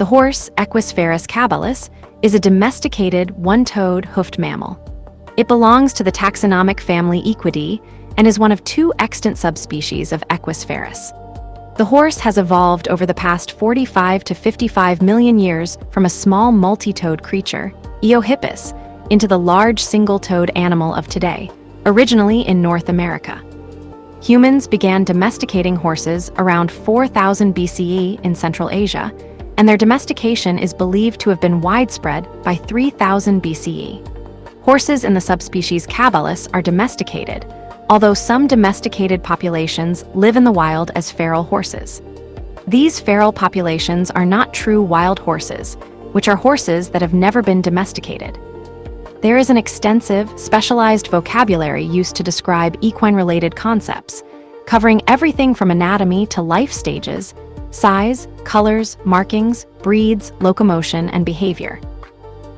The horse, Equus ferus caballus, is a domesticated, one-toed, hoofed mammal. It belongs to the taxonomic family Equidae and is one of two extant subspecies of Equus ferus. The horse has evolved over the past 45 to 55 million years from a small multi-toed creature, Eohippus, into the large single-toed animal of today, originally in North America. Humans began domesticating horses around 4000 BCE in Central Asia, and their domestication is believed to have been widespread by 3000 BCE. Horses in the subspecies Caballus are domesticated, although some domesticated populations live in the wild as feral horses. These feral populations are not true wild horses, which are horses that have never been domesticated. There is an extensive, specialized vocabulary used to describe equine-related concepts, covering everything from anatomy to life stages, size, colors, markings, breeds, locomotion, and behavior.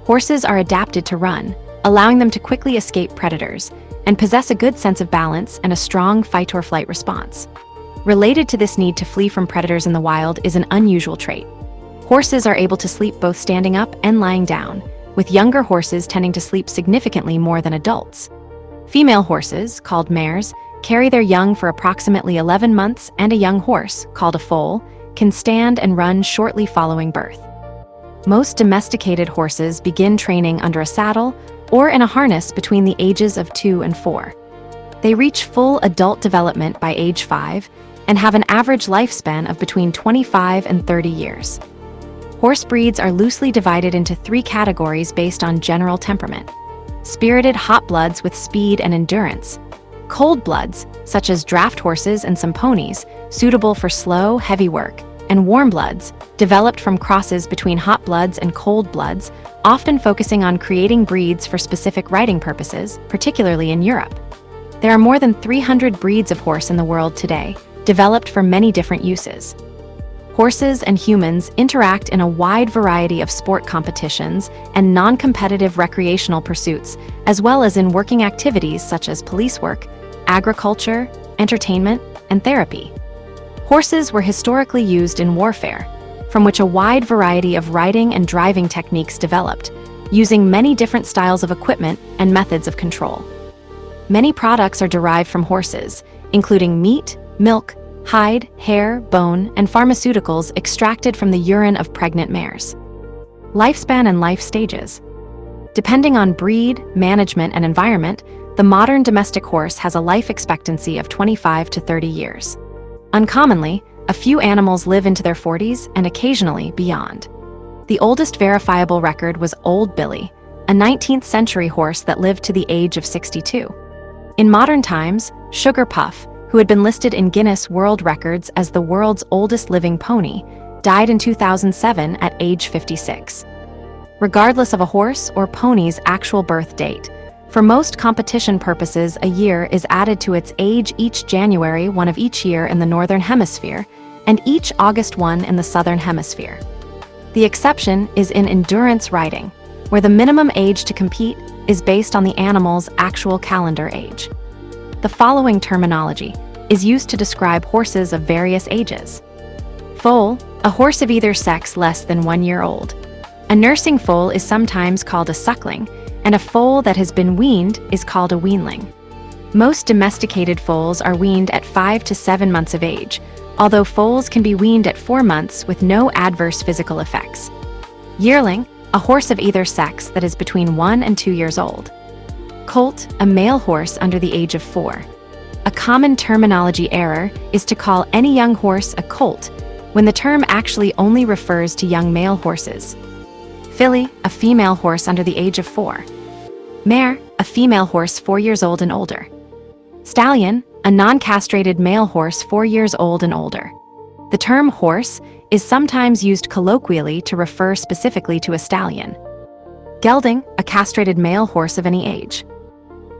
Horses are adapted to run, allowing them to quickly escape predators, and possess a good sense of balance and a strong fight-or-flight response. Related to this need to flee from predators in the wild is an unusual trait. Horses are able to sleep both standing up and lying down, with younger horses tending to sleep significantly more than adults. Female horses, called mares, carry their young for approximately 11 months, and a young horse, called a foal, can stand and run shortly following birth. Most domesticated horses begin training under a saddle or in a harness between the ages of 2 and 4. They reach full adult development by age 5 and have an average lifespan of between 25 and 30 years. Horse breeds are loosely divided into 3 categories based on general temperament: spirited hot bloods with speed and endurance, cold bloods, such as draft horses and some ponies, suitable for slow, heavy work, and warm bloods, developed from crosses between hot bloods and cold bloods, often focusing on creating breeds for specific riding purposes, particularly in Europe. There are more than 300 breeds of horse in the world today, developed for many different uses. Horses and humans interact in a wide variety of sport competitions and non-competitive recreational pursuits, as well as in working activities such as police work, agriculture, entertainment, and therapy. Horses were historically used in warfare, from which a wide variety of riding and driving techniques developed, using many different styles of equipment and methods of control. Many products are derived from horses, including meat, milk, hide, hair, bone, and pharmaceuticals extracted from the urine of pregnant mares. Lifespan and life stages. Depending on breed, management, and environment, the modern domestic horse has a life expectancy of 25 to 30 years. Uncommonly, a few animals live into their 40s and occasionally beyond. The oldest verifiable record was Old Billy, a 19th century horse that lived to the age of 62. In modern times, Sugar Puff, who had been listed in Guinness World Records as the world's oldest living pony, died in 2007 at age 56. Regardless of a horse or pony's actual birth date, for most competition purposes, a year is added to its age each January 1 of each year in the Northern Hemisphere and each August 1 in the Southern Hemisphere. The exception is in endurance riding, where the minimum age to compete is based on the animal's actual calendar age. The following terminology is used to describe horses of various ages. Foal, a horse of either sex less than 1 year old. A nursing foal is sometimes called a suckling, and a foal that has been weaned is called a weanling. Most domesticated foals are weaned at 5 to 7 months of age, although foals can be weaned at 4 months with no adverse physical effects. Yearling, a horse of either sex that is between 1 and 2 years old. Colt, a male horse under the age of 4. A common terminology error is to call any young horse a colt, when the term actually only refers to young male horses. Filly, a female horse under the age of 4. Mare, a female horse 4 years old and older. Stallion, a non-castrated male horse 4 years old and older. The term horse is sometimes used colloquially to refer specifically to a stallion. Gelding, a castrated male horse of any age.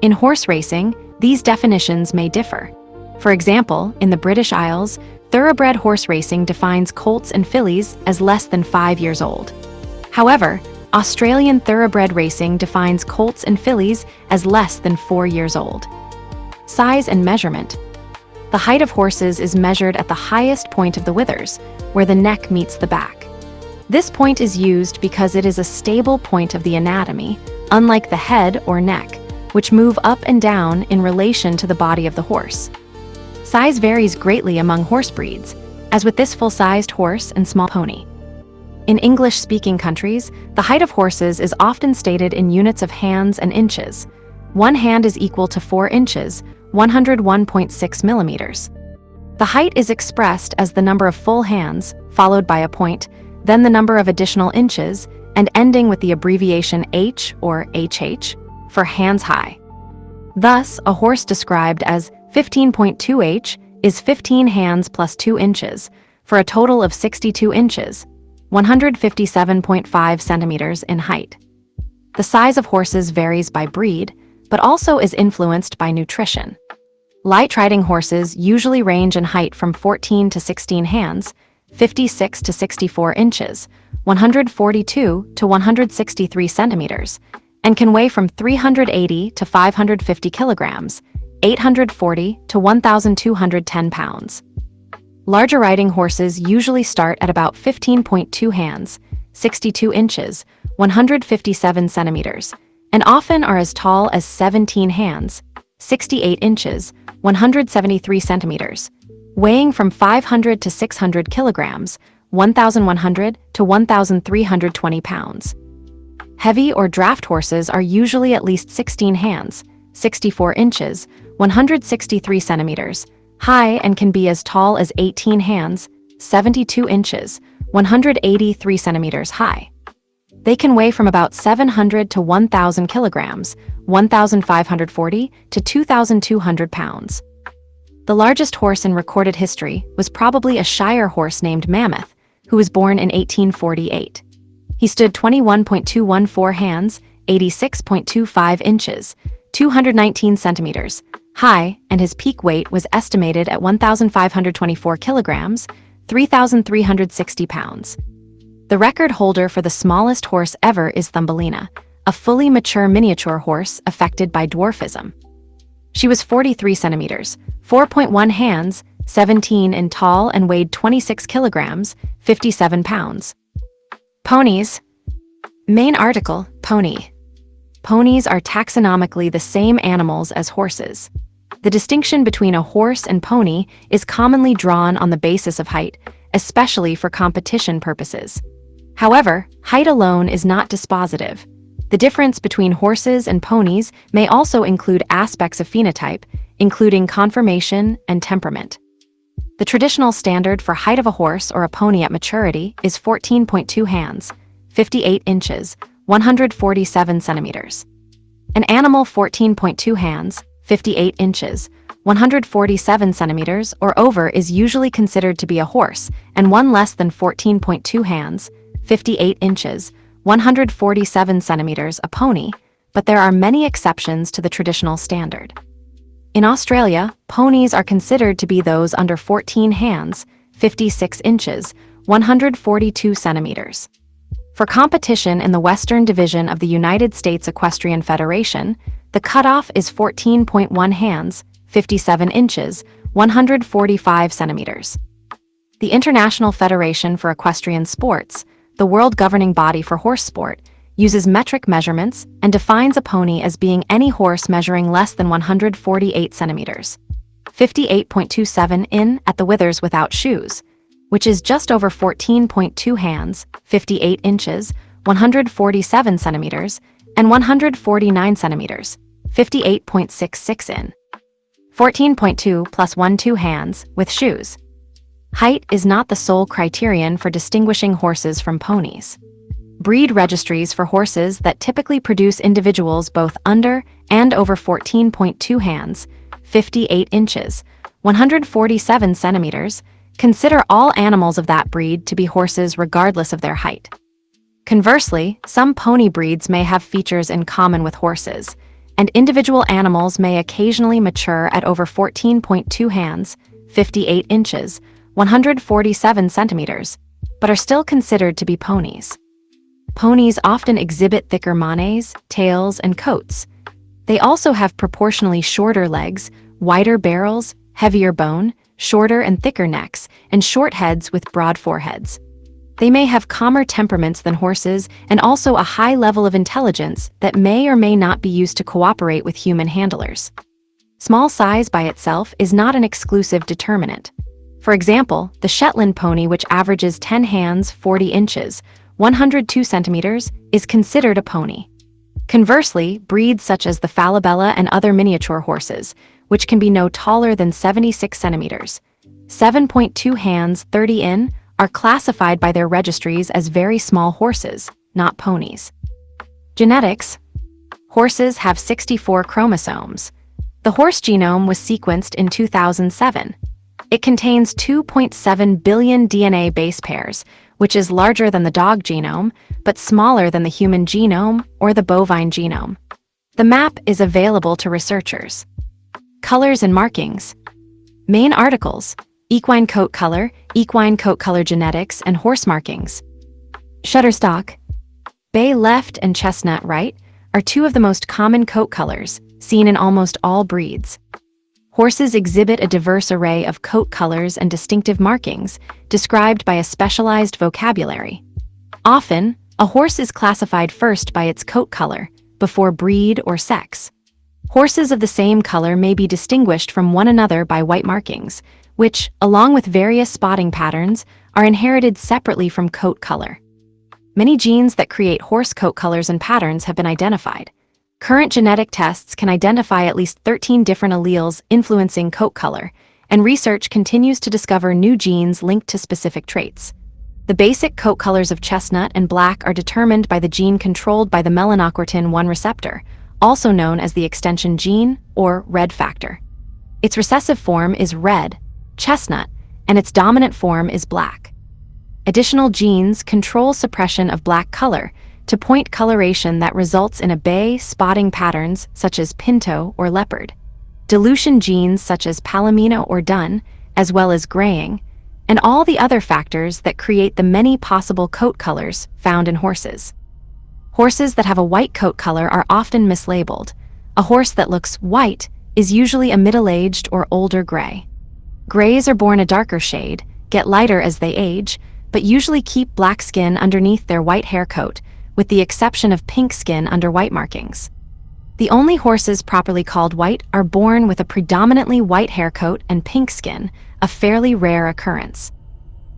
In horse racing, these definitions may differ. For example, in the British Isles, thoroughbred horse racing defines colts and fillies as less than 5 years old. However, Australian thoroughbred racing defines colts and fillies as less than 4 years old. Size and measurement. The height of horses is measured at the highest point of the withers, where the neck meets the back. This point is used because it is a stable point of the anatomy, unlike the head or neck, which move up and down in relation to the body of the horse. Size varies greatly among horse breeds, as with this full-sized horse and small pony. In English-speaking countries, the height of horses is often stated in units of hands and inches. 1 hand is equal to 4 inches, 101.6 millimeters. The height is expressed as the number of full hands, followed by a point, then the number of additional inches, and ending with the abbreviation H or HH for hands high. Thus, a horse described as 15.2H is 15 hands plus 2 inches, for a total of 62 inches, 157.5 centimeters in height. The size of horses varies by breed, but also is influenced by nutrition. Light riding horses usually range in height from 14 to 16 hands, 56 to 64 inches, 142 to 163 centimeters, and can weigh from 380 to 550 kilograms, 840 to 1,210 pounds. Larger riding horses usually start at about 15.2 hands, 62 inches, 157 centimeters, and often are as tall as 17 hands, 68 inches, 173 centimeters, weighing from 500 to 600 kilograms, 1,100 to 1,320 pounds. Heavy or draft horses are usually at least 16 hands, 64 inches, 163 centimeters, high and can be as tall as 18 hands, 72 inches, 183 centimeters high. They can weigh from about 700 to 1,000 kilograms, 1,540 to 2,200 pounds. The largest horse in recorded history was probably a Shire horse named Mammoth, who was born in 1848. He stood 21.214 hands, 86.25 inches, 219 centimeters, high, and his peak weight was estimated at 1,524 kilograms, 3,360 pounds. The record holder for the smallest horse ever is Thumbelina, a fully mature miniature horse affected by dwarfism. She was 43 centimeters, 4.1 hands, 17 in tall, and weighed 26 kilograms, 57 pounds. Ponies. Main article, pony. Ponies are taxonomically the same animals as horses. The distinction between a horse and pony is commonly drawn on the basis of height, especially for competition purposes. However, height alone is not dispositive. The difference between horses and ponies may also include aspects of phenotype, including conformation and temperament. The traditional standard for height of a horse or a pony at maturity is 14.2 hands, 58 inches, 147 centimeters. An animal 14.2 hands, 58 inches, 147 centimeters or over is usually considered to be a horse, and one less than 14.2 hands, 58 inches, 147 centimeters a pony, but there are many exceptions to the traditional standard. In Australia, ponies are considered to be those under 14 hands, 56 inches, 142 centimeters. For competition in the Western Division of the United States Equestrian Federation, the cutoff is 14.1 hands, 57 inches, 145 centimeters. The International Federation for Equestrian Sports, the world governing body for horse sport, uses metric measurements and defines a pony as being any horse measuring less than 148 centimeters, 58.27 in at the withers without shoes, which is just over 14.2 hands, 58 inches, 147 centimeters, and 149 centimeters, 58.66 in. 14.2 plus 1 hands, with shoes. Height is not the sole criterion for distinguishing horses from ponies. Breed registries for horses that typically produce individuals both under and over 14.2 hands, 58 inches, 147 centimeters, consider all animals of that breed to be horses regardless of their height. Conversely, some pony breeds may have features in common with horses, and individual animals may occasionally mature at over 14.2 hands, 58 inches, 147 centimeters, but are still considered to be ponies. Ponies often exhibit thicker manes, tails, and coats. They also have proportionally shorter legs, wider barrels, heavier bone, shorter and thicker necks, and short heads with broad foreheads. They may have calmer temperaments than horses and also a high level of intelligence that may or may not be used to cooperate with human handlers. Small size by itself is not an exclusive determinant. For example, the Shetland pony, which averages 10 hands, 40 inches, 102 centimeters, is considered a pony. Conversely, breeds such as the Falabella and other miniature horses, which can be no taller than 76 centimeters, 7.2 hands, 30 in, are classified by their registries as very small horses, not ponies. Genetics. Horses have 64 chromosomes. The horse genome was sequenced in 2007. It contains 2.7 billion DNA base pairs, which is larger than the dog genome, but smaller than the human genome or the bovine genome. The map is available to researchers. Colors and markings. Main articles: equine coat color genetics, and horse markings. Shutterstock. Bay left and chestnut right are two of the most common coat colors, seen in almost all breeds. Horses exhibit a diverse array of coat colors and distinctive markings, described by a specialized vocabulary. Often, a horse is classified first by its coat color, before breed or sex. Horses of the same color may be distinguished from one another by white markings, which, along with various spotting patterns, are inherited separately from coat color. Many genes that create horse coat colors and patterns have been identified. Current genetic tests can identify at least 13 different alleles influencing coat color, and research continues to discover new genes linked to specific traits. The basic coat colors of chestnut and black are determined by the gene controlled by the melanocortin 1 receptor, also known as the extension gene or red factor. Its recessive form is red, chestnut, and its dominant form is black. Additional genes control suppression of black color to point coloration that results in a bay spotting patterns such as pinto or leopard, dilution genes such as palomino or dun, as well as graying, and all the other factors that create the many possible coat colors found in horses. Horses that have a white coat color are often mislabeled. A horse that looks white is usually a middle-aged or older gray. Grays are born a darker shade, get lighter as they age, but usually keep black skin underneath their white hair coat, with the exception of pink skin under white markings. The only horses properly called white are born with a predominantly white hair coat and pink skin, a fairly rare occurrence.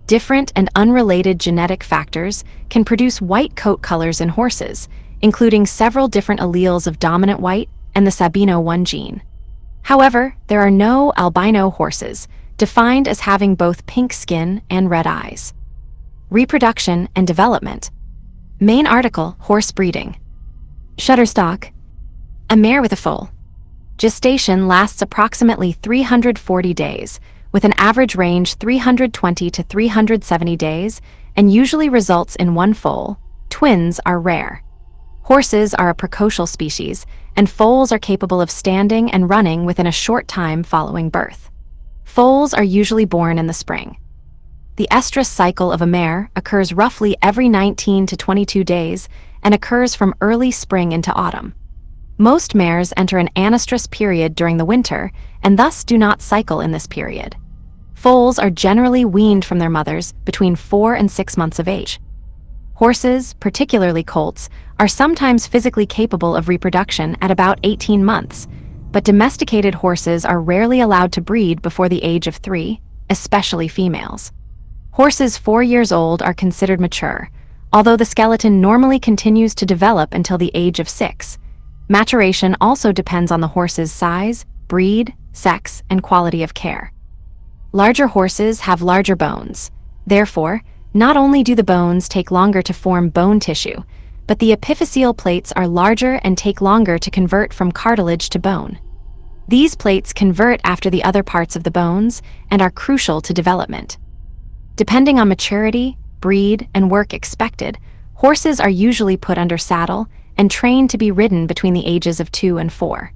Different and unrelated genetic factors can produce white coat colors in horses, including several different alleles of dominant white and the Sabino1 gene. However, there are no albino horses, defined as having both pink skin and red eyes. Reproduction and development. Main article: horse breeding. Shutterstock. A mare with a foal. Gestation lasts approximately 340 days, with an average range 320 to 370 days, and usually results in one foal. Twins are rare. Horses are a precocial species, and foals are capable of standing and running within a short time following birth. Foals are usually born in the spring. The estrus cycle of a mare occurs roughly every 19 to 22 days and occurs from early spring into autumn. Most mares enter an anestrus period during the winter and thus do not cycle in this period. Foals are generally weaned from their mothers between 4 and 6 months of age. Horses, particularly colts, are sometimes physically capable of reproduction at about 18 months, but domesticated horses are rarely allowed to breed before the age of 3, especially females. Horses 4 years old are considered mature, although the skeleton normally continues to develop until the age of 6. Maturation also depends on the horse's size, breed, sex, and quality of care. Larger horses have larger bones. Therefore, not only do the bones take longer to form bone tissue, but the epiphyseal plates are larger and take longer to convert from cartilage to bone. These plates convert after the other parts of the bones and are crucial to development. Depending on maturity, breed, and work expected, horses are usually put under saddle and trained to be ridden between the ages of 2 and 4.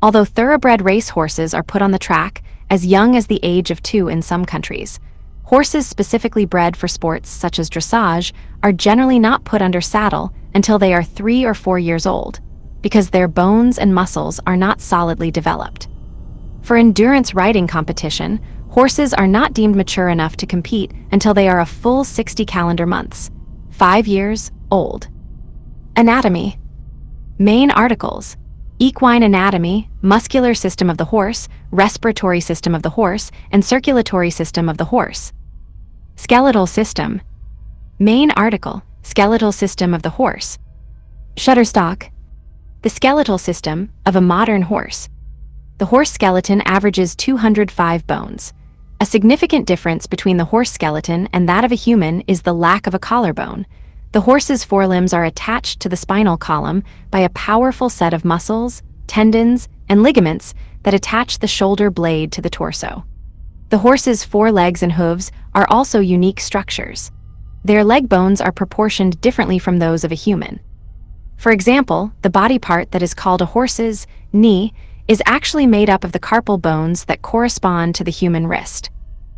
Although thoroughbred race horses are put on the track as young as the age of 2 in some countries, horses specifically bred for sports such as dressage are generally not put under saddle until they are 3 or 4 years old, because their bones and muscles are not solidly developed. For endurance riding competition, Horses are not deemed mature enough to compete until they are a full 60 calendar months, 5 years old. Anatomy. Main articles: equine anatomy, muscular system of the horse, respiratory system of the horse, and circulatory system of the horse. Skeletal system. Main article: skeletal system of the horse. Shutterstock. The skeletal system of a modern horse. The horse skeleton averages 205 bones. A significant difference between the horse skeleton and that of a human is the lack of a collarbone. The horse's forelimbs are attached to the spinal column by a powerful set of muscles, tendons, and ligaments that attach the shoulder blade to the torso. The horse's forelegs and hooves are also unique structures. Their leg bones are proportioned differently from those of a human. For example, the body part that is called a horse's knee is actually made up of the carpal bones that correspond to the human wrist.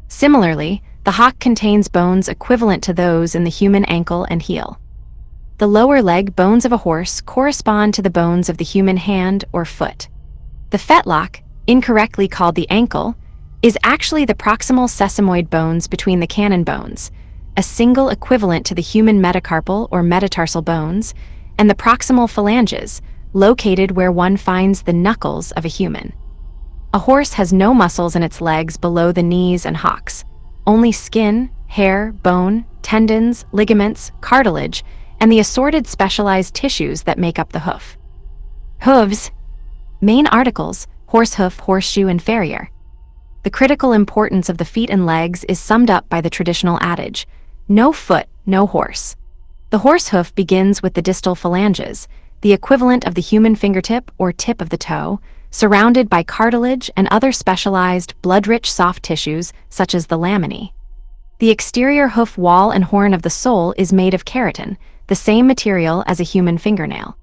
Similarly, the hock contains bones equivalent to those in the human ankle and heel. The lower leg bones of a horse correspond to the bones of the human hand or foot. The fetlock, incorrectly called the ankle, is actually the proximal sesamoid bones between the cannon bones, a single equivalent to the human metacarpal or metatarsal bones, and the proximal phalanges, located where one finds the knuckles of a human. A horse has no muscles in its legs below the knees and hocks, only skin, hair, bone, tendons, ligaments, cartilage, and the assorted specialized tissues that make up the hoof. Hooves. Main articles: horse hoof, horseshoe, and farrier. The critical importance of the feet and legs is summed up by the traditional adage, no foot, no horse. The horse hoof begins with the distal phalanges, the equivalent of the human fingertip or tip of the toe, surrounded by cartilage and other specialized, blood-rich soft tissues such as the laminae. The exterior hoof wall and horn of the sole is made of keratin, the same material as a human fingernail.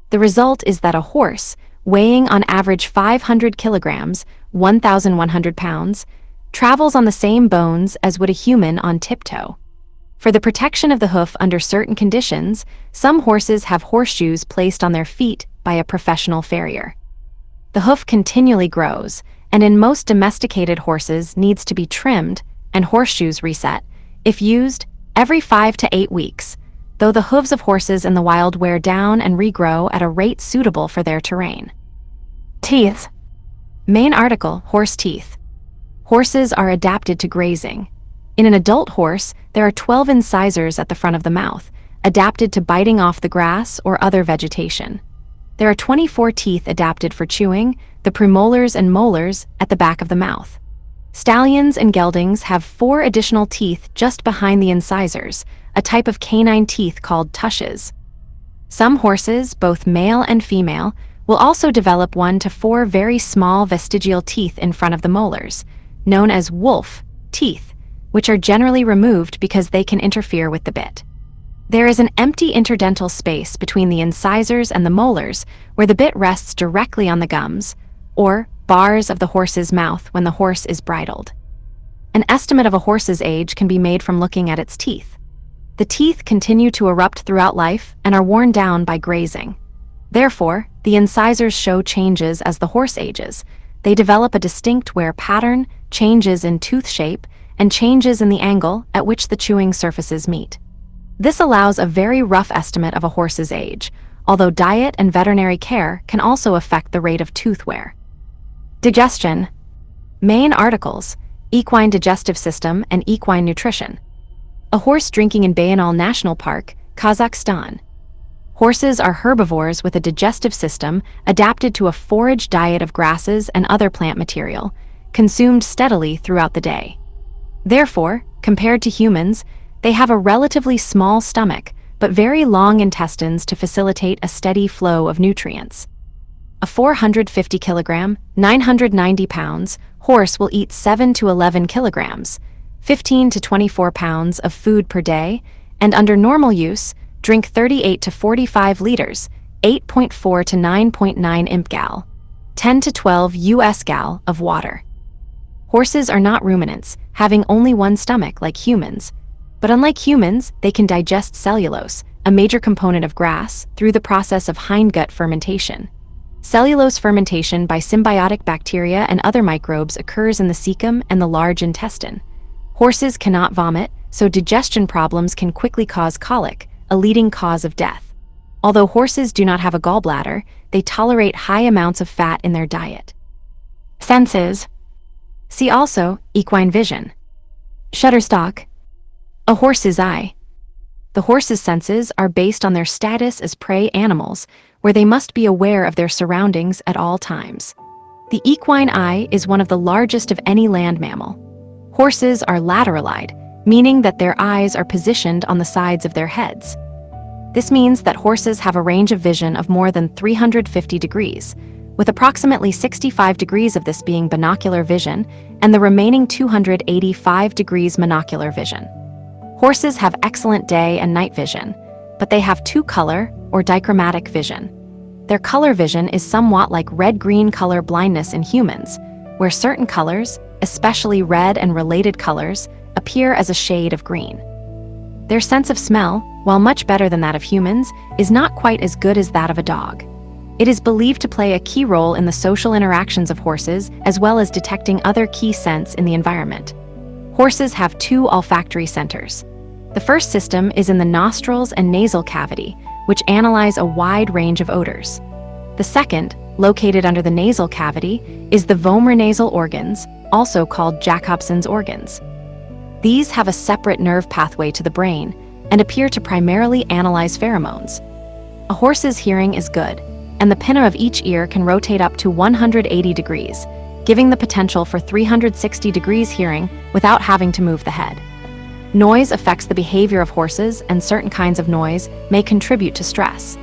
The result is that a horse, weighing on average 500 kilograms, 1,100 pounds, travels on the same bones as would a human on tiptoe. For the protection of the hoof under certain conditions, some horses have horseshoes placed on their feet by a professional farrier. The hoof continually grows, and in most domesticated horses needs to be trimmed and horseshoes reset, if used, every 5 to 8 weeks, though the hooves of horses in the wild wear down and regrow at a rate suitable for their terrain. Teeth. Main article: horse teeth. Horses are adapted to grazing. In an adult horse, there are 12 incisors at the front of the mouth, adapted to biting off the grass or other vegetation. There are 24 teeth adapted for chewing, the premolars and molars at the back of the mouth. Stallions and geldings have 4 additional teeth just behind the incisors, a type of canine teeth called tushes. Some horses, both male and female, will also develop 1 to 4 very small vestigial teeth in front of the molars, known as wolf teeth, which are generally removed because they can interfere with the bit. There is an empty interdental space between the incisors and the molars where the bit rests directly on the gums, or bars of the horse's mouth when the horse is bridled. An estimate of a horse's age can be made from looking at its teeth. The teeth continue to erupt throughout life and are worn down by grazing. Therefore, the incisors show changes as the horse ages. They develop a distinct wear pattern, changes in tooth shape, and changes in the angle at which the chewing surfaces meet. This allows a very rough estimate of a horse's age, although diet and veterinary care can also affect the rate of tooth wear. Digestion. Main articles: equine digestive system and equine nutrition. A horse drinking in Bayanal National Park, Kazakhstan. Horses are herbivores with a digestive system adapted to a forage diet of grasses and other plant material, consumed steadily throughout the day. Therefore, compared to humans, they have a relatively small stomach, but very long intestines to facilitate a steady flow of nutrients. A 450 kilogram, 990 pounds horse will eat 7 to 11 kilograms, 15 to 24 pounds of food per day, and under normal use, drink 38 to 45 liters, 8.4 to 9.9 imp gal, 10 to 12 US gal of water. Horses are not ruminants, having only one stomach like humans, but unlike humans, they can digest cellulose, a major component of grass, through the process of hindgut fermentation. Cellulose fermentation by symbiotic bacteria and other microbes occurs in the cecum and the large intestine. Horses cannot vomit, so digestion problems can quickly cause colic, a leading cause of death. Although horses do not have a gallbladder, they tolerate high amounts of fat in their diet. Senses. See also equine vision. Shutterstock. A horse's eye. The horse's senses are based on their status as prey animals, where they must be aware of their surroundings at all times. The equine eye is one of the largest of any land mammal. Horses are lateral-eyed, meaning that their eyes are positioned on the sides of their heads. This means that horses have a range of vision of more than 350 degrees, with approximately 65 degrees of this being binocular vision and the remaining 285 degrees monocular vision. Horses have excellent day and night vision, but they have two-color or dichromatic vision. Their color vision is somewhat like red-green color blindness in humans, where certain colors, especially red and related colors, appear as a shade of green. Their sense of smell, while much better than that of humans, is not quite as good as that of a dog. It is believed to play a key role in the social interactions of horses, as well as detecting other key scents in the environment. Horses have two olfactory centers. The first system is in the nostrils and nasal cavity, which analyze a wide range of odors. The second, located under the nasal cavity, is the vomeronasal organs, also called Jacobson's organs. These have a separate nerve pathway to the brain and appear to primarily analyze pheromones. A horse's hearing is good, and the pinna of each ear can rotate up to 180 degrees, giving the potential for 360 degrees hearing without having to move the head. Noise affects the behavior of horses, and certain kinds of noise may contribute to stress.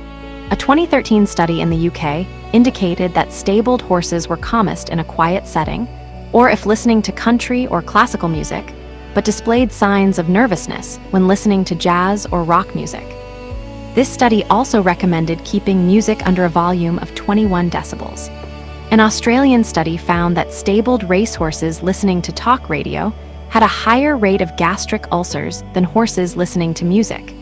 A 2013 study in the UK indicated that stabled horses were calmest in a quiet setting, or if listening to country or classical music, but displayed signs of nervousness when listening to jazz or rock music. This study also recommended keeping music under a volume of 21 decibels. An Australian study found that stabled racehorses listening to talk radio had a higher rate of gastric ulcers than horses listening to music,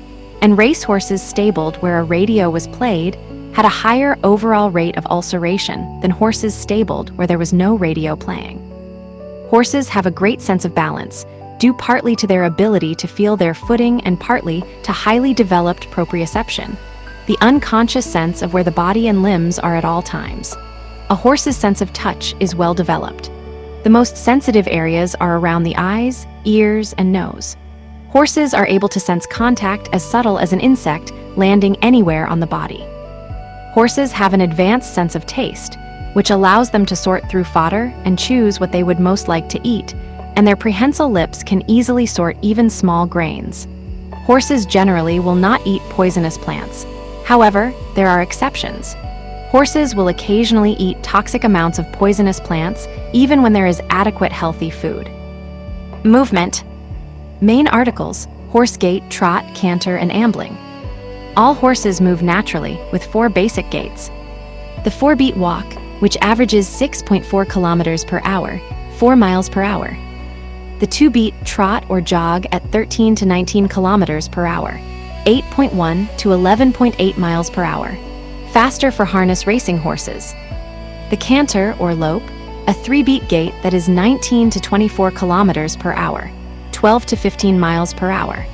and racehorses stabled where a radio was played had a higher overall rate of ulceration than horses stabled where there was no radio playing. Horses have a great sense of balance, due partly to their ability to feel their footing and partly to highly developed proprioception, the unconscious sense of where the body and limbs are at all times. A horse's sense of touch is well developed. The most sensitive areas are around the eyes, ears, and nose. Horses are able to sense contact as subtle as an insect landing anywhere on the body. Horses have an advanced sense of taste, which allows them to sort through fodder and choose what they would most like to eat, and their prehensile lips can easily sort even small grains. Horses generally will not eat poisonous plants. However, there are exceptions. Horses will occasionally eat toxic amounts of poisonous plants, even when there is adequate healthy food. Movement. Main articles: horse gait, trot, canter, and ambling. All horses move naturally, with 4 basic gaits. The 4-beat walk, which averages 6.4 kilometers per hour, 4 miles per hour. The 2-beat trot or jog at 13 to 19 kilometers per hour, 8.1 to 11.8 miles per hour, faster for harness racing horses. The canter or lope, a 3-beat gait that is 19 to 24 kilometers per hour, 12 to 15 miles per hour.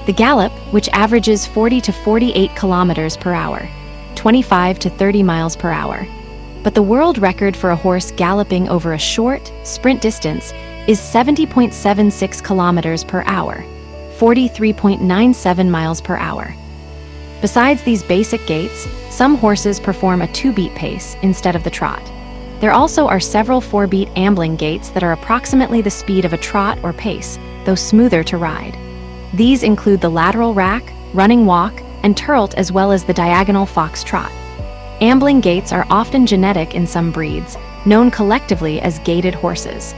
The gallop, which averages 40 to 48 kilometers per hour, 25 to 30 miles per hour. But the world record for a horse galloping over a short, sprint distance is 70.76 kilometers per hour, 43.97 miles per hour. Besides these basic gaits, some horses perform a 2-beat pace instead of the trot. There also are several 4-beat ambling gaits that are approximately the speed of a trot or pace, though smoother to ride. These include the lateral rack, running walk, and turlt, as well as the diagonal fox trot. Ambling gaits are often genetic in some breeds, known collectively as gaited horses.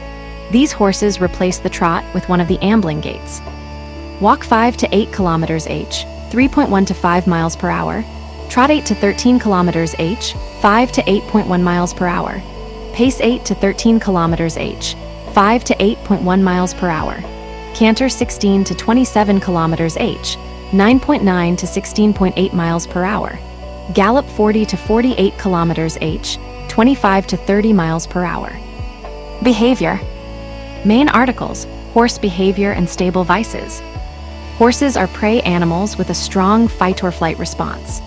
These horses replace the trot with one of the ambling gaits. Walk 5 to 8 kilometers h, 3.1 to 5 miles per hour. Trot 8 to 13 kilometers h, 5 to 8.1 miles per hour. Pace 8 to 13 kilometers h, 5 to 8.1 miles per hour. Canter 16 to 27 kilometers h, 9.9 to 16.8 miles per hour. Gallop 40 to 48 kilometers/h, 25 to 30 miles per hour. Behavior. Main articles: horse behavior and stable vices. Horses are prey animals with a strong fight or flight response.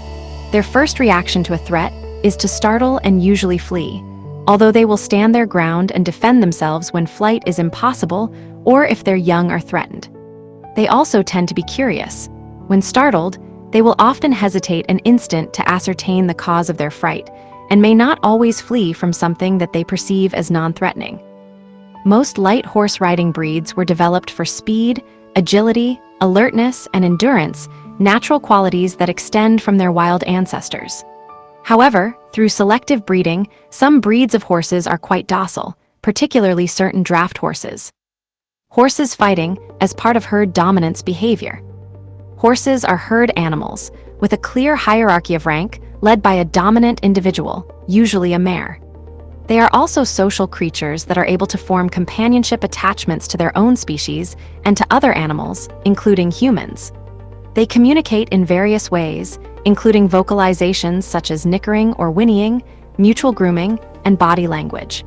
Their first reaction to a threat is to startle and usually flee, although they will stand their ground and defend themselves when flight is impossible or if their young are threatened. They also tend to be curious. When startled, they will often hesitate an instant to ascertain the cause of their fright and may not always flee from something that they perceive as non-threatening. Most light horse riding breeds were developed for speed, agility, alertness, and endurance, natural qualities that extend from their wild ancestors. However, through selective breeding, some breeds of horses are quite docile, particularly certain draft horses. Horses fighting as part of herd dominance behavior. Horses are herd animals, with a clear hierarchy of rank led by a dominant individual, usually a mare. They are also social creatures that are able to form companionship attachments to their own species and to other animals, including humans. They communicate in various ways, including vocalizations such as nickering or whinnying, mutual grooming, and body language.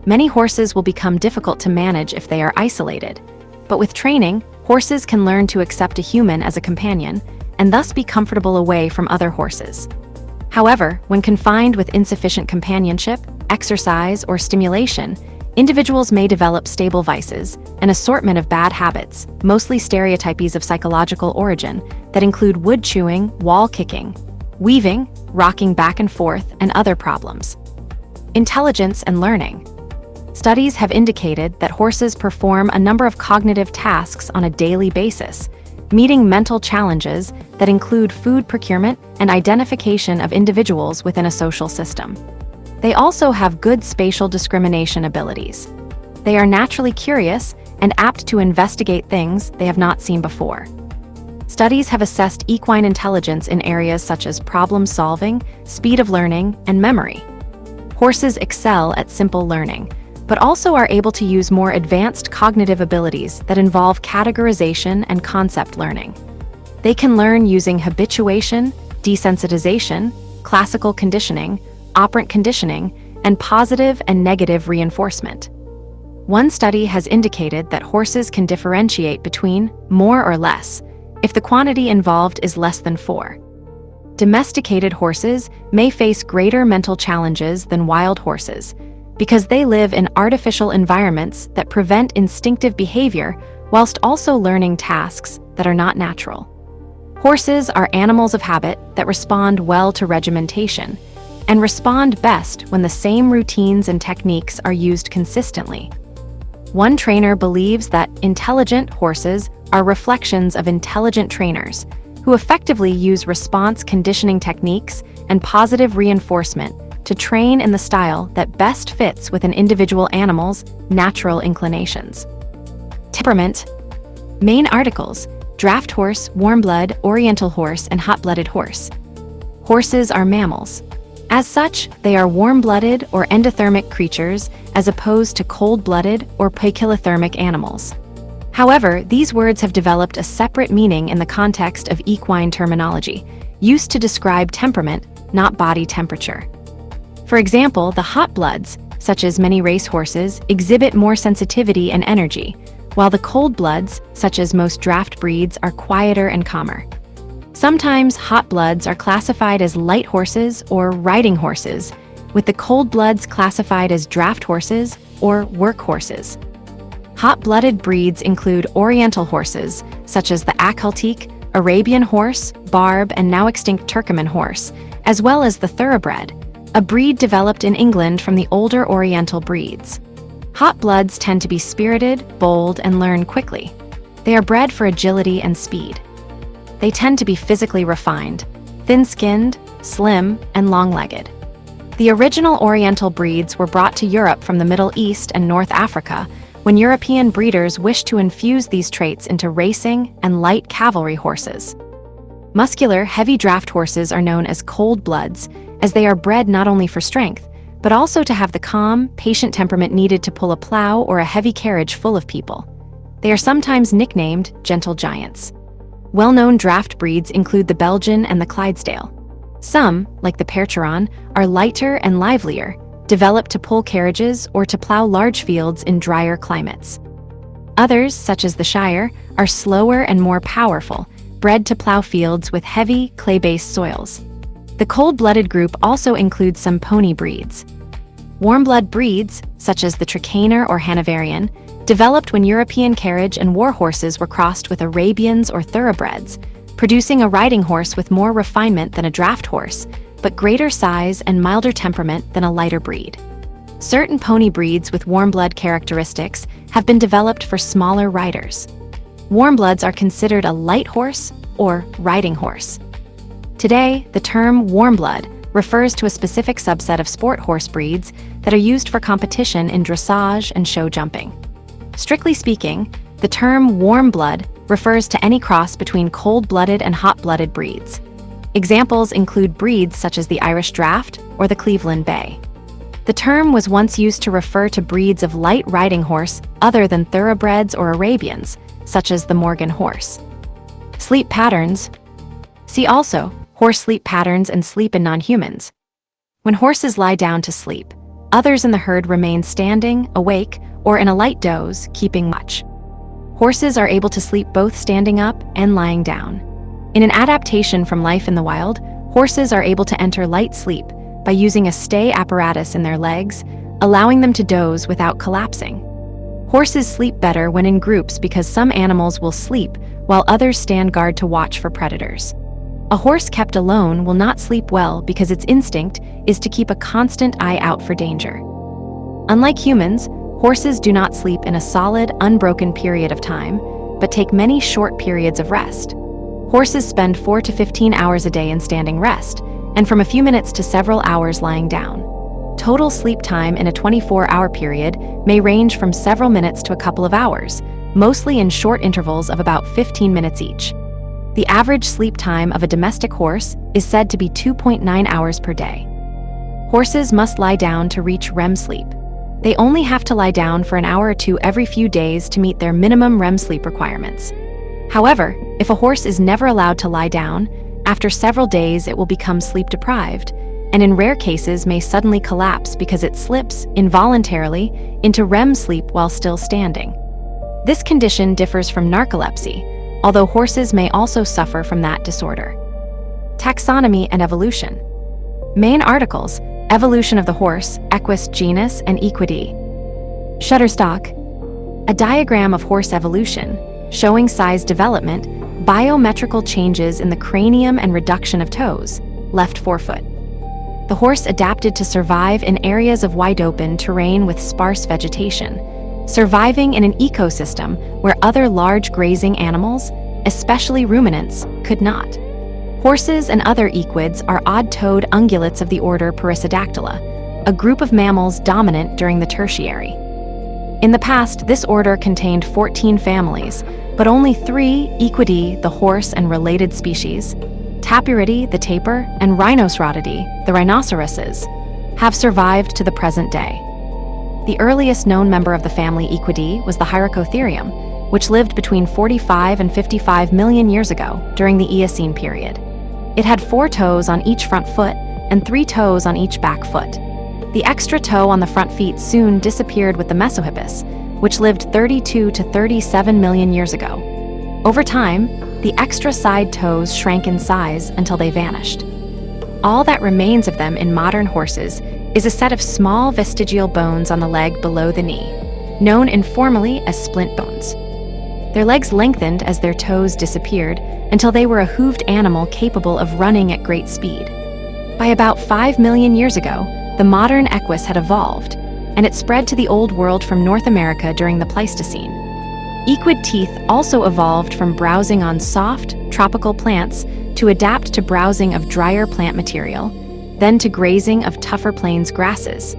Many horses will become difficult to manage if they are isolated, but with training, horses can learn to accept a human as a companion and thus be comfortable away from other horses. However, when confined with insufficient companionship, exercise, or stimulation, individuals may develop stable vices, an assortment of bad habits, mostly stereotypies of psychological origin, that include wood chewing, wall kicking, weaving, rocking back and forth, and other problems. Intelligence and learning. Studies have indicated that horses perform a number of cognitive tasks on a daily basis, meeting mental challenges that include food procurement and identification of individuals within a social system. They also have good spatial discrimination abilities. They are naturally curious and apt to investigate things they have not seen before. Studies have assessed equine intelligence in areas such as problem solving, speed of learning, and memory. Horses excel at simple learning, but also are able to use more advanced cognitive abilities that involve categorization and concept learning. They can learn using habituation, desensitization, classical conditioning, operant conditioning, and positive and negative reinforcement. One study has indicated that horses can differentiate between more or less if the quantity involved is less than 4. Domesticated horses may face greater mental challenges than wild horses because they live in artificial environments that prevent instinctive behavior whilst also learning tasks that are not natural. Horses are animals of habit that respond well to regimentation and respond best when the same routines and techniques are used consistently. One trainer believes that intelligent horses are reflections of intelligent trainers who effectively use response conditioning techniques and positive reinforcement to train in the style that best fits with an individual animal's natural inclinations. Temperament. Main articles: draft horse, warm blood, oriental horse, and hot-blooded horse. Horses are mammals. As such, they are warm-blooded or endothermic creatures as opposed to cold-blooded or poikilothermic animals. However, these words have developed a separate meaning in the context of equine terminology, used to describe temperament, not body temperature. For example, the hot bloods, such as many race horses, exhibit more sensitivity and energy, while the cold bloods, such as most draft breeds, are quieter and calmer. Sometimes hot bloods are classified as light horses or riding horses, with the cold bloods classified as draft horses or work horses. Hot-blooded breeds include oriental horses, such as the Akhal-Teek, Arabian horse, Barb, and now extinct Turkoman horse, as well as the thoroughbred, a breed developed in England from the older Oriental breeds. Hot bloods tend to be spirited, bold, and learn quickly. They are bred for agility and speed. They tend to be physically refined, thin-skinned, slim, and long-legged. The original Oriental breeds were brought to Europe from the Middle East and North Africa when European breeders wished to infuse these traits into racing and light cavalry horses. Muscular, heavy draft horses are known as cold bloods, as they are bred not only for strength, but also to have the calm, patient temperament needed to pull a plow or a heavy carriage full of people. They are sometimes nicknamed gentle giants. Well-known draft breeds include the Belgian and the Clydesdale. Some, like the percheron, are lighter and livelier, developed to pull carriages or to plow large fields in drier climates. Others, such as the Shire, are slower and more powerful, bred to plow fields with heavy, clay-based soils. The cold-blooded group also includes some pony breeds. Warm-blood breeds, such as the Trakehner or Hanoverian, developed when European carriage and war horses were crossed with Arabians or thoroughbreds, producing a riding horse with more refinement than a draft horse, but greater size and milder temperament than a lighter breed. Certain pony breeds with warm-blood characteristics have been developed for smaller riders. Warmbloods are considered a light horse or riding horse. Today, the term warmblood refers to a specific subset of sport horse breeds that are used for competition in dressage and show jumping. Strictly speaking, the term warm blood refers to any cross between cold-blooded and hot-blooded breeds. Examples include breeds such as the Irish Draught or the Cleveland Bay. The term was once used to refer to breeds of light riding horse other than thoroughbreds or Arabians, such as the Morgan horse. Sleep patterns. See also, horse sleep patterns and sleep in non-humans. When horses lie down to sleep, others in the herd remain standing, awake, or in a light doze, keeping watch. Horses are able to sleep both standing up and lying down. In an adaptation from life in the wild, horses are able to enter light sleep by using a stay apparatus in their legs, allowing them to doze without collapsing. Horses sleep better when in groups because some animals will sleep while others stand guard to watch for predators. A horse kept alone will not sleep well because its instinct is to keep a constant eye out for danger. Unlike humans, horses do not sleep in a solid, unbroken period of time, but take many short periods of rest. Horses spend 4 to 15 hours a day in standing rest, and from a few minutes to several hours lying down. Total sleep time in a 24-hour period may range from several minutes to a couple of hours, mostly in short intervals of about 15 minutes each. The average sleep time of a domestic horse is said to be 2.9 hours per day. Horses must lie down to reach REM sleep. They only have to lie down for an hour or two every few days to meet their minimum REM sleep requirements. However, if a horse is never allowed to lie down, after several days it will become sleep-deprived, and in rare cases may suddenly collapse because it slips, involuntarily, into REM sleep while still standing. This condition differs from narcolepsy, although horses may also suffer from that disorder. Taxonomy and evolution. Main articles: Evolution of the horse, Equus genus and Equidae. Shutterstock. A diagram of horse evolution, showing size development, biometrical changes in the cranium and reduction of toes, left forefoot. The horse adapted to survive in areas of wide-open terrain with sparse vegetation, surviving in an ecosystem where other large grazing animals, especially ruminants, could not. Horses and other equids are odd-toed ungulates of the order Perissodactyla, a group of mammals dominant during the Tertiary. In the past, this order contained 14 families, but only 3, Equidae, the horse and related species, Tapiridae, the tapir, and Rhinoceratidae, the rhinoceroses, have survived to the present day. The earliest known member of the family Equidae was the Hyracotherium, which lived between 45 and 55 million years ago during the Eocene period. It had 4 toes on each front foot and 3 toes on each back foot. The extra toe on the front feet soon disappeared with the Mesohippus, which lived 32 to 37 million years ago. Over time, the extra side toes shrank in size until they vanished. All that remains of them in modern horses is a set of small vestigial bones on the leg below the knee, known informally as splint bones. Their legs lengthened as their toes disappeared until they were a hooved animal capable of running at great speed. By about 5 million years ago, the modern equus had evolved, and it spread to the Old World from North America during the Pleistocene. Equid teeth also evolved from browsing on soft, tropical plants to adapt to browsing of drier plant material, then to grazing of tougher plains grasses.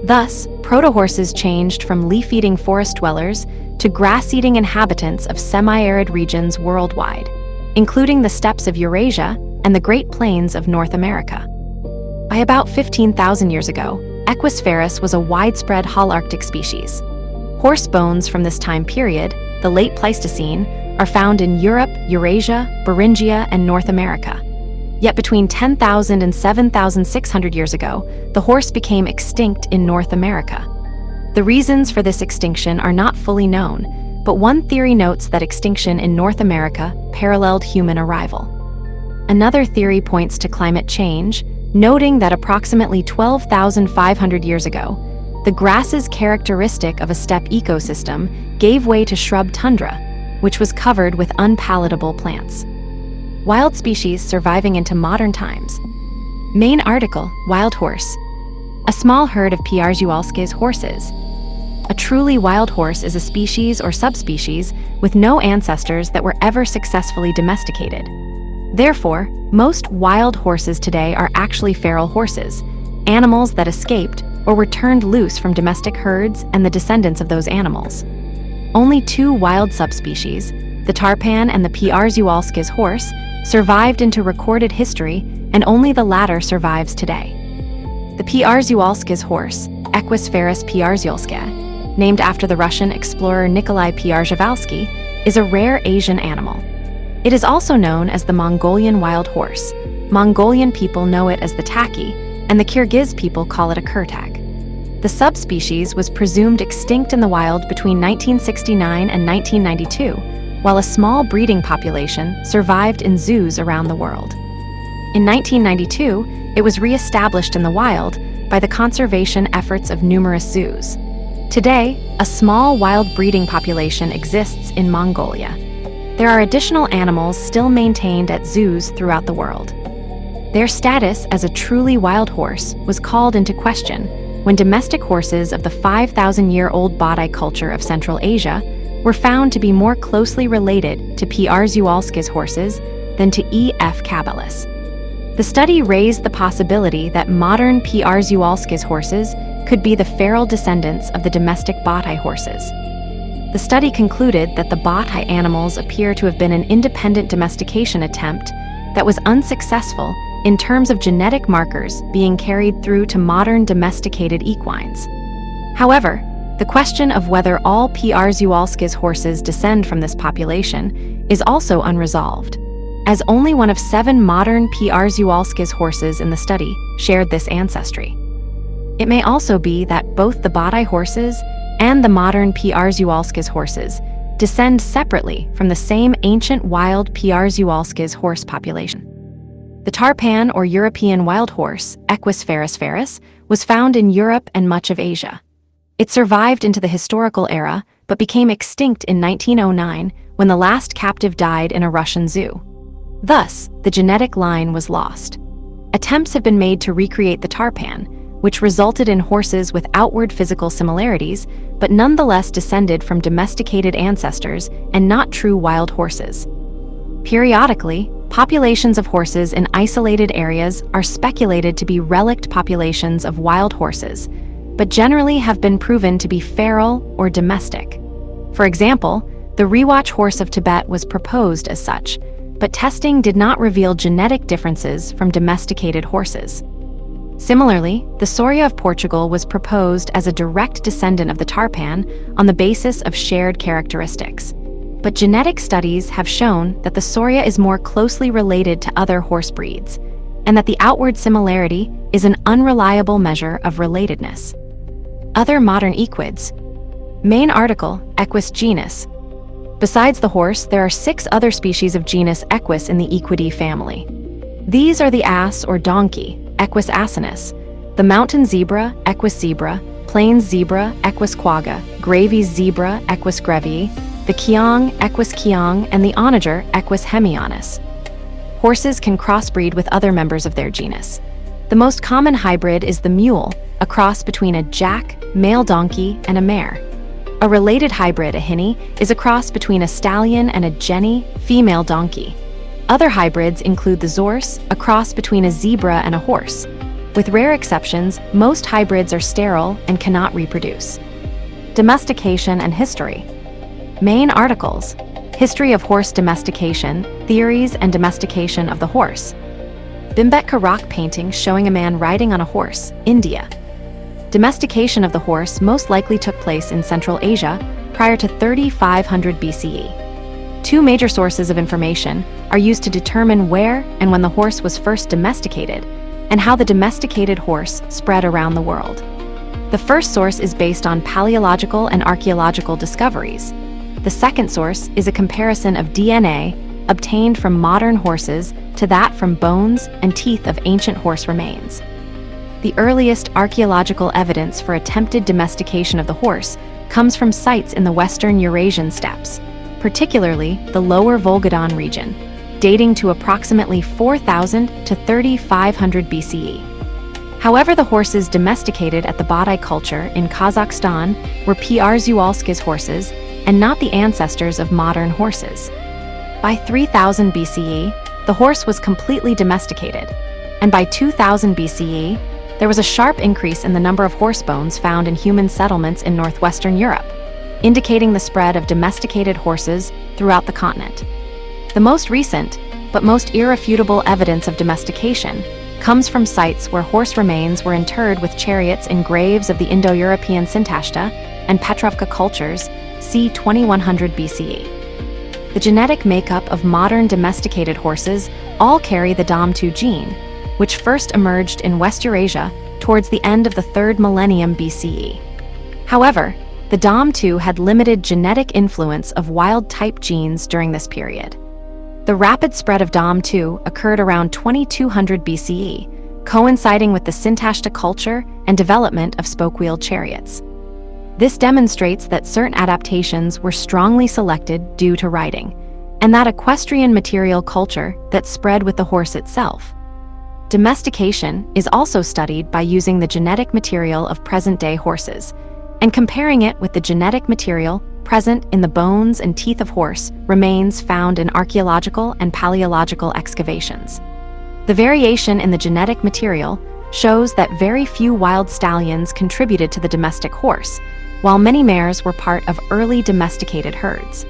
Thus, proto-horses changed from leaf-eating forest dwellers to grass-eating inhabitants of semi-arid regions worldwide, including the steppes of Eurasia and the Great Plains of North America. By about 15,000 years ago, Equus ferus was a widespread Holarctic species. Horse bones from this time period, the late Pleistocene, are found in Europe, Eurasia, Beringia, and North America. Yet between 10,000 and 7,600 years ago, the horse became extinct in North America. The reasons for this extinction are not fully known, but one theory notes that extinction in North America paralleled human arrival. Another theory points to climate change, noting that approximately 12,500 years ago, the grasses characteristic of a steppe ecosystem gave way to shrub tundra, which was covered with unpalatable plants. Wild species surviving into modern times. Main article, wild horse. A small herd of Piarzewalski's horses. A truly wild horse is a species or subspecies with no ancestors that were ever successfully domesticated. Therefore, most wild horses today are actually feral horses, animals that escaped or were turned loose from domestic herds and the descendants of those animals. Only two wild subspecies, the tarpan and the Piarzewalski's horse, survived into recorded history, and only the latter survives today. The Piarzewalski's horse, Equus feris piarzewalska, named after the Russian explorer Nikolai Piarzewalski, is a rare Asian animal. It is also known as the Mongolian wild horse. Mongolian people know it as the taki, and the Kyrgyz people call it a kurtak. The subspecies was presumed extinct in the wild between 1969 and 1992, while a small breeding population survived in zoos around the world. In 1992, it was re-established in the wild by the conservation efforts of numerous zoos. Today, a small wild breeding population exists in Mongolia. There are additional animals still maintained at zoos throughout the world. Their status as a truly wild horse was called into question when domestic horses of the 5,000-year-old Badai culture of Central Asia were found to be more closely related to Piarzewalski's horses than to E.F. cabalis. The study raised the possibility that modern Piarzewalski's horses could be the feral descendants of the domestic Badai horses. The study concluded that the Badai animals appear to have been an independent domestication attempt that was unsuccessful in terms of genetic markers being carried through to modern domesticated equines. However, the question of whether all Piarzewalski's horses descend from this population is also unresolved, as only one of 7 modern Piarzewalski's horses in the study shared this ancestry. It may also be that both the Badai horses and the modern Piarzewalski's horses descend separately from the same ancient wild Piarzewalski's horse population. The tarpan or European wild horse, Equus feris, was found in Europe and much of Asia. It survived into the historical era, but became extinct in 1909 when the last captive died in a Russian zoo. Thus, the genetic line was lost. Attempts have been made to recreate the tarpan, which resulted in horses with outward physical similarities, but nonetheless descended from domesticated ancestors and not true wild horses. Periodically, populations of horses in isolated areas are speculated to be relict populations of wild horses, but generally have been proven to be feral or domestic. For example, the Rewatch horse of Tibet was proposed as such, but testing did not reveal genetic differences from domesticated horses. Similarly, the Soria of Portugal was proposed as a direct descendant of the tarpan on the basis of shared characteristics. But genetic studies have shown that the Soria is more closely related to other horse breeds, and that the outward similarity is an unreliable measure of relatedness. Other modern equids. Main article, Equus genus. Besides the horse, there are 6 other species of genus Equus in the Equidae family. These are the ass or donkey, Equus asinus, the mountain zebra, Equus zebra, plains zebra, Equus quagga, Gravy's zebra, Equus grevii, the kiong, Equus kiong, and the onager, Equus hemionus. Horses can crossbreed with other members of their genus. The most common hybrid is the mule, a cross between a jack, male donkey, and a mare. A related hybrid, a hinny, is a cross between a stallion and a jenny, female donkey. Other hybrids include the zorse, a cross between a zebra and a horse. With rare exceptions, most hybrids are sterile and cannot reproduce. Domestication and history. Main articles: History of horse domestication, theories and domestication of the horse. Bhimbetka rock painting showing a man riding on a horse, India. Domestication of the horse most likely took place in Central Asia prior to 3500 BCE. Two major sources of information are used to determine where and when the horse was first domesticated, and how the domesticated horse spread around the world. The first source is based on paleological and archaeological discoveries. The second source is a comparison of DNA obtained from modern horses to that from bones and teeth of ancient horse remains. The earliest archaeological evidence for attempted domestication of the horse comes from sites in the western Eurasian steppes, particularly the lower Volga-Don region, dating to approximately 4000 to 3500 BCE. However, the horses domesticated at the Badai culture in Kazakhstan were Przewalski's horses and not the ancestors of modern horses. By 3000 BCE, the horse was completely domesticated, and by 2000 BCE, there was a sharp increase in the number of horse bones found in human settlements in northwestern Europe, indicating the spread of domesticated horses throughout the continent. The most recent, but most irrefutable evidence of domestication comes from sites where horse remains were interred with chariots in graves of the Indo-European Sintashta and Petrovka cultures, c. 2100 BCE. The genetic makeup of modern domesticated horses all carry the DOM2 gene, which first emerged in West Eurasia towards the end of the 3rd millennium BCE. However, the DOM2 had limited genetic influence of wild-type genes during this period. The rapid spread of DOM2 occurred around 2200 BCE, coinciding with the Sintashta culture and development of spoke-wheeled chariots. This demonstrates that certain adaptations were strongly selected due to riding, and that equestrian material culture that spread with the horse itself. Domestication is also studied by using the genetic material of present-day horses and comparing it with the genetic material present in the bones and teeth of horse remains found in archaeological and paleological excavations. The variation in the genetic material shows that very few wild stallions contributed to the domestic horse, while many mares were part of early domesticated herds.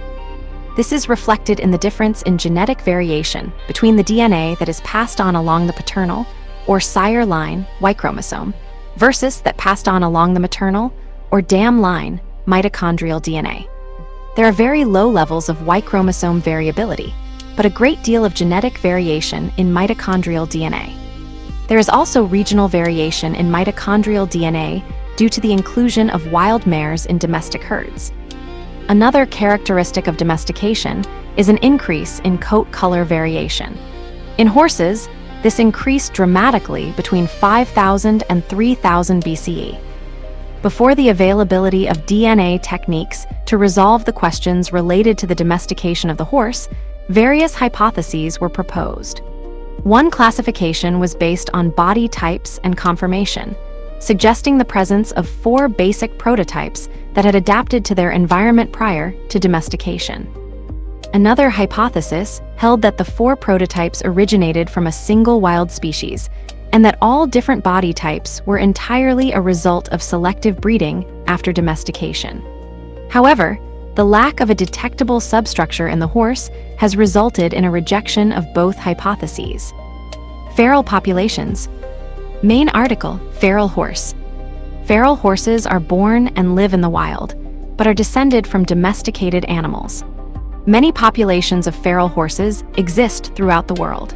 This is reflected in the difference in genetic variation between the DNA that is passed on along the paternal or sire line, Y chromosome, versus that passed on along the maternal or dam line, mitochondrial DNA. There are very low levels of Y chromosome variability, but a great deal of genetic variation in mitochondrial DNA. There is also regional variation in mitochondrial DNA due to the inclusion of wild mares in domestic herds. Another characteristic of domestication is an increase in coat color variation. In horses, this increased dramatically between 5000 and 3000 BCE. Before the availability of DNA techniques to resolve the questions related to the domestication of the horse, various hypotheses were proposed. One classification was based on body types and conformation, suggesting the presence of 4 basic prototypes that had adapted to their environment prior to domestication. Another hypothesis held that the 4 prototypes originated from a single wild species, and that all different body types were entirely a result of selective breeding after domestication. However, the lack of a detectable substructure in the horse has resulted in a rejection of both hypotheses. Feral populations. Main article, feral horse. Feral horses are born and live in the wild, but are descended from domesticated animals. Many populations of feral horses exist throughout the world.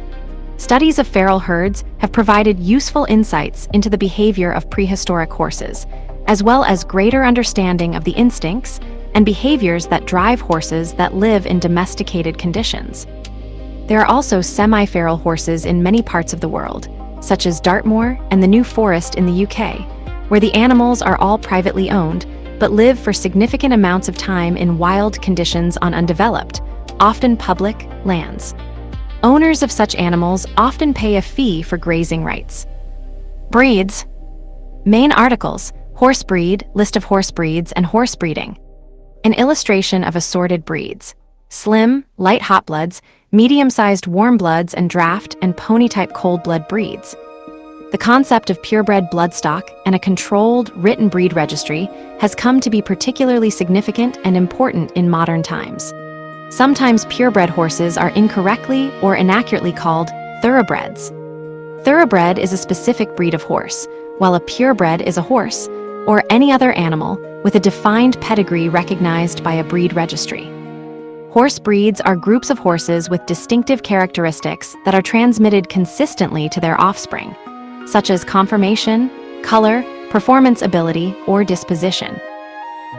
Studies of feral herds have provided useful insights into the behavior of prehistoric horses, as well as greater understanding of the instincts and behaviors that drive horses that live in domesticated conditions. There are also semi-feral horses in many parts of the world, such as Dartmoor and the New Forest in the UK, where the animals are all privately owned, but live for significant amounts of time in wild conditions on undeveloped, often public, lands. Owners of such animals often pay a fee for grazing rights. Breeds. Main articles, horse breed, list of horse breeds and horse breeding. An illustration of assorted breeds. Slim, light hot bloods, medium-sized warm bloods and draft and pony-type cold blood breeds. The concept of purebred bloodstock and a controlled, written breed registry has come to be particularly significant and important in modern times. Sometimes purebred horses are incorrectly or inaccurately called thoroughbreds. Thoroughbred is a specific breed of horse, while a purebred is a horse, or any other animal, with a defined pedigree recognized by a breed registry. Horse breeds are groups of horses with distinctive characteristics that are transmitted consistently to their offspring, such as conformation, color, performance ability, or disposition.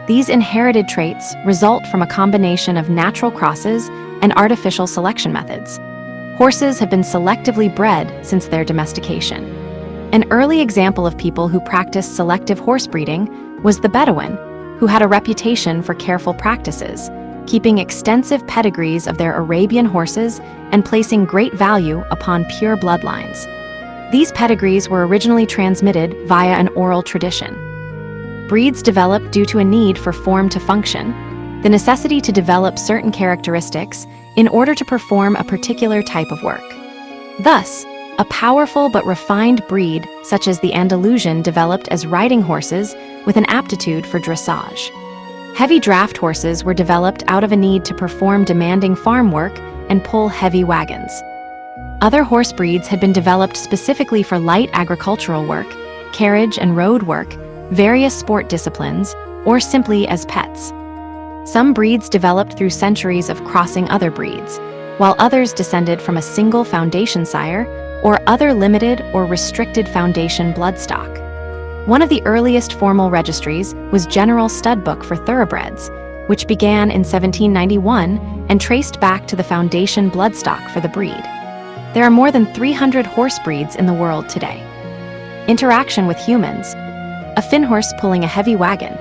These inherited traits result from a combination of natural crosses and artificial selection methods. Horses have been selectively bred since their domestication. An early example of people who practiced selective horse breeding was the Bedouin, who had a reputation for careful practices, keeping extensive pedigrees of their Arabian horses and placing great value upon pure bloodlines. These pedigrees were originally transmitted via an oral tradition. Breeds develop due to a need for form to function, the necessity to develop certain characteristics in order to perform a particular type of work. Thus, a powerful but refined breed such as the Andalusian developed as riding horses with an aptitude for dressage. Heavy draft horses were developed out of a need to perform demanding farm work and pull heavy wagons. Other horse breeds had been developed specifically for light agricultural work, carriage and road work, various sport disciplines, or simply as pets. Some breeds developed through centuries of crossing other breeds, while others descended from a single foundation sire or other limited or restricted foundation bloodstock. One of the earliest formal registries was General Stud Book for Thoroughbreds, which began in 1791 and traced back to the foundation bloodstock for the breed. There are more than 300 horse breeds in the world today. Interaction with humans. A fin horse pulling a heavy wagon.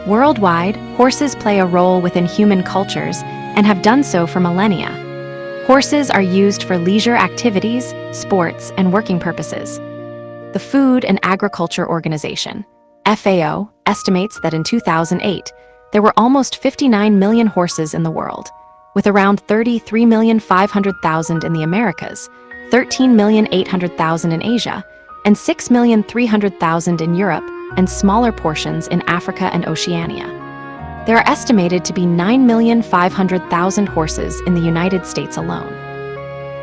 Worldwide, horses play a role within human cultures and have done so for millennia. Horses are used for leisure activities, sports, and working purposes. The Food and Agriculture Organization, FAO, estimates that in 2008, there were almost 59 million horses in the world, with around 33,500,000 in the Americas, 13,800,000 in Asia, and 6,300,000 in Europe, and smaller portions in Africa and Oceania. There are estimated to be 9,500,000 horses in the United States alone.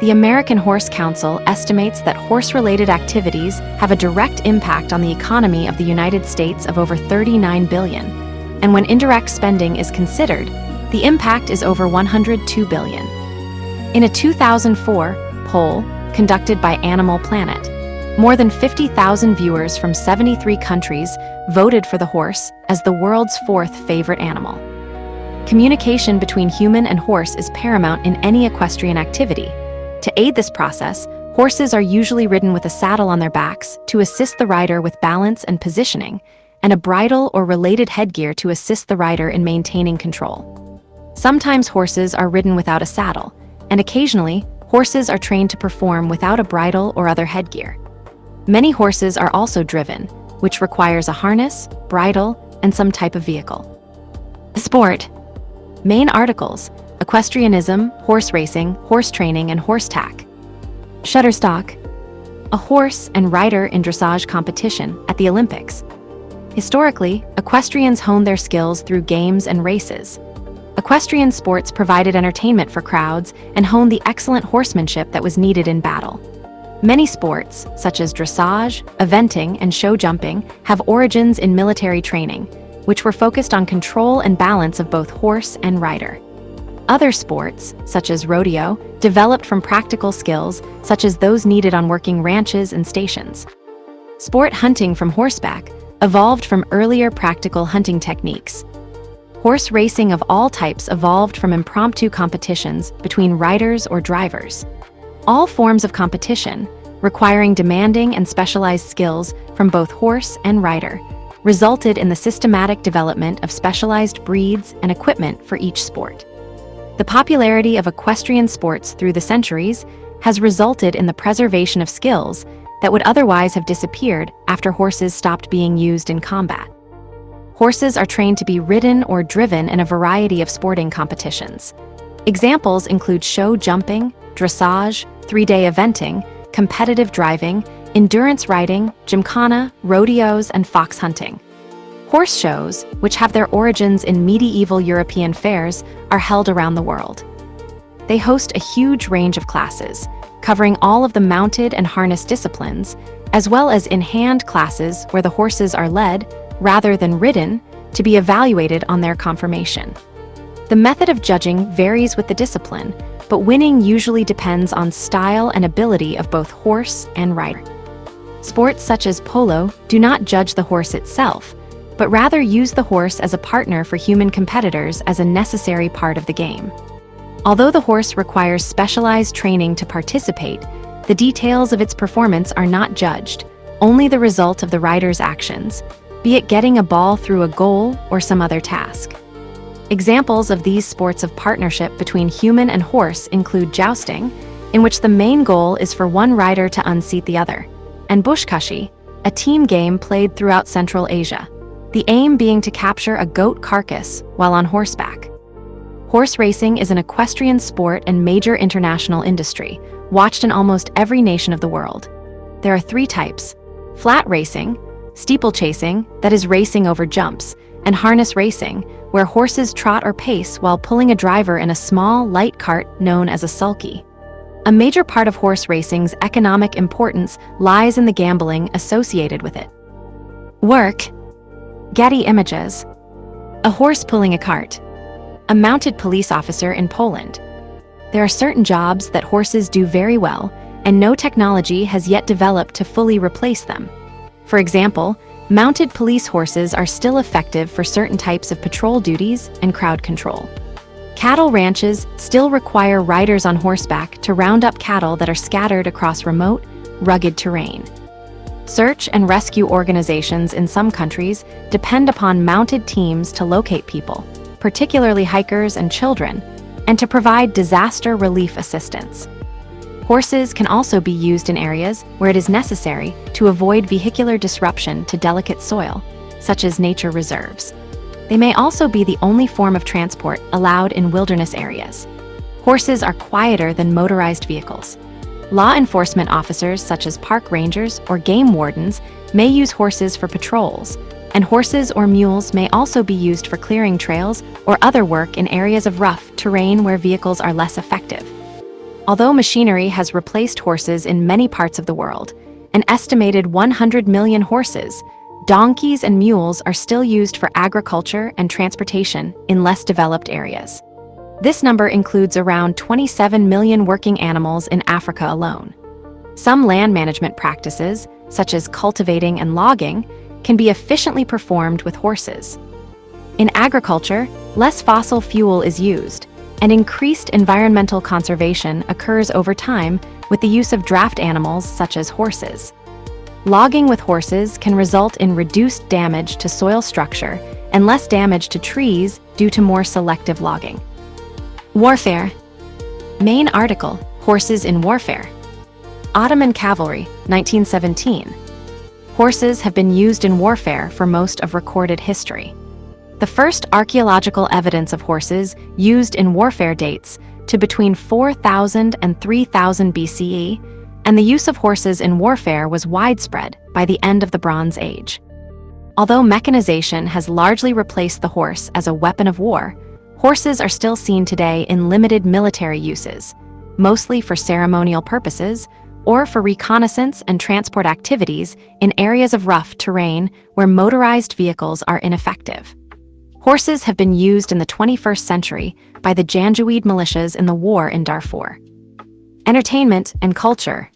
The American Horse Council estimates that horse-related activities have a direct impact on the economy of the United States of over $39 billion, and when indirect spending is considered, the impact is over $102 billion. In a 2004 poll conducted by Animal Planet, more than 50,000 viewers from 73 countries voted for the horse as the world's fourth favorite animal. Communication between human and horse is paramount in any equestrian activity. To aid this process, horses are usually ridden with a saddle on their backs to assist the rider with balance and positioning, and a bridle or related headgear to assist the rider in maintaining control. Sometimes horses are ridden without a saddle, and occasionally, horses are trained to perform without a bridle or other headgear. Many horses are also driven, which requires a harness, bridle, and some type of vehicle. Sport. Main articles: equestrianism, horse racing, horse training, and horse tack. Shutterstock. A horse and rider in dressage competition at the Olympics. Historically, equestrians honed their skills through games and races. Equestrian sports provided entertainment for crowds and honed the excellent horsemanship that was needed in battle. Many sports, such as dressage, eventing, and show jumping, have origins in military training, which were focused on control and balance of both horse and rider. Other sports, such as rodeo, developed from practical skills, such as those needed on working ranches and stations. Sport hunting from horseback evolved from earlier practical hunting techniques. Horse racing of all types evolved from impromptu competitions between riders or drivers. All forms of competition, requiring demanding and specialized skills from both horse and rider, resulted in the systematic development of specialized breeds and equipment for each sport. The popularity of equestrian sports through the centuries has resulted in the preservation of skills that would otherwise have disappeared after horses stopped being used in combat. Horses are trained to be ridden or driven in a variety of sporting competitions. Examples include show jumping, dressage, three-day eventing, competitive driving, endurance riding, gymkhana, rodeos, and fox hunting. Horse shows, which have their origins in medieval European fairs, are held around the world. They host a huge range of classes, covering all of the mounted and harness disciplines, as well as in-hand classes where the horses are led, rather than ridden, to be evaluated on their conformation. The method of judging varies with the discipline, but winning usually depends on style and ability of both horse and rider. Sports such as polo do not judge the horse itself, but rather use the horse as a partner for human competitors as a necessary part of the game. Although the horse requires specialized training to participate, the details of its performance are not judged, only the result of the rider's actions, be it getting a ball through a goal or some other task. Examples of these sports of partnership between human and horse include jousting, in which the main goal is for one rider to unseat the other, and bushkashi, a team game played throughout Central Asia, the aim being to capture a goat carcass while on horseback. Horse racing is an equestrian sport and major international industry, watched in almost every nation of the world. There are 3 types: flat racing, steeplechasing, that is racing over jumps, and harness racing, where horses trot or pace while pulling a driver in a small, light cart known as a sulky. A major part of horse racing's economic importance lies in the gambling associated with it. Work. Getty Images. A horse pulling a cart. A mounted police officer in Poland. There are certain jobs that horses do very well, and no technology has yet developed to fully replace them. For example, mounted police horses are still effective for certain types of patrol duties and crowd control. Cattle ranches still require riders on horseback to round up cattle that are scattered across remote, rugged terrain. Search and rescue organizations in some countries depend upon mounted teams to locate people, particularly hikers and children, and to provide disaster relief assistance. Horses can also be used in areas where it is necessary to avoid vehicular disruption to delicate soil, such as nature reserves. They may also be the only form of transport allowed in wilderness areas. Horses are quieter than motorized vehicles. Law enforcement officers such as park rangers or game wardens may use horses for patrols, and horses or mules may also be used for clearing trails or other work in areas of rough terrain where vehicles are less effective. Although machinery has replaced horses in many parts of the world, an estimated 100 million horses, donkeys and mules are still used for agriculture and transportation in less developed areas. This number includes around 27 million working animals in Africa alone. Some land management practices, such as cultivating and logging, can be efficiently performed with horses. In agriculture, less fossil fuel is used, and increased environmental conservation occurs over time with the use of draft animals such as horses. Logging with horses can result in reduced damage to soil structure and less damage to trees due to more selective logging. Warfare. Main article: Horses in Warfare. Ottoman Cavalry, 1917. Horses have been used in warfare for most of recorded history. The first archaeological evidence of horses used in warfare dates to between 4000 and 3000 BCE, and the use of horses in warfare was widespread by the end of the Bronze Age. Although mechanization has largely replaced the horse as a weapon of war, horses are still seen today in limited military uses, mostly for ceremonial purposes or for reconnaissance and transport activities in areas of rough terrain where motorized vehicles are ineffective. Horses have been used in the 21st century by the Janjaweed militias in the war in Darfur. Entertainment and culture.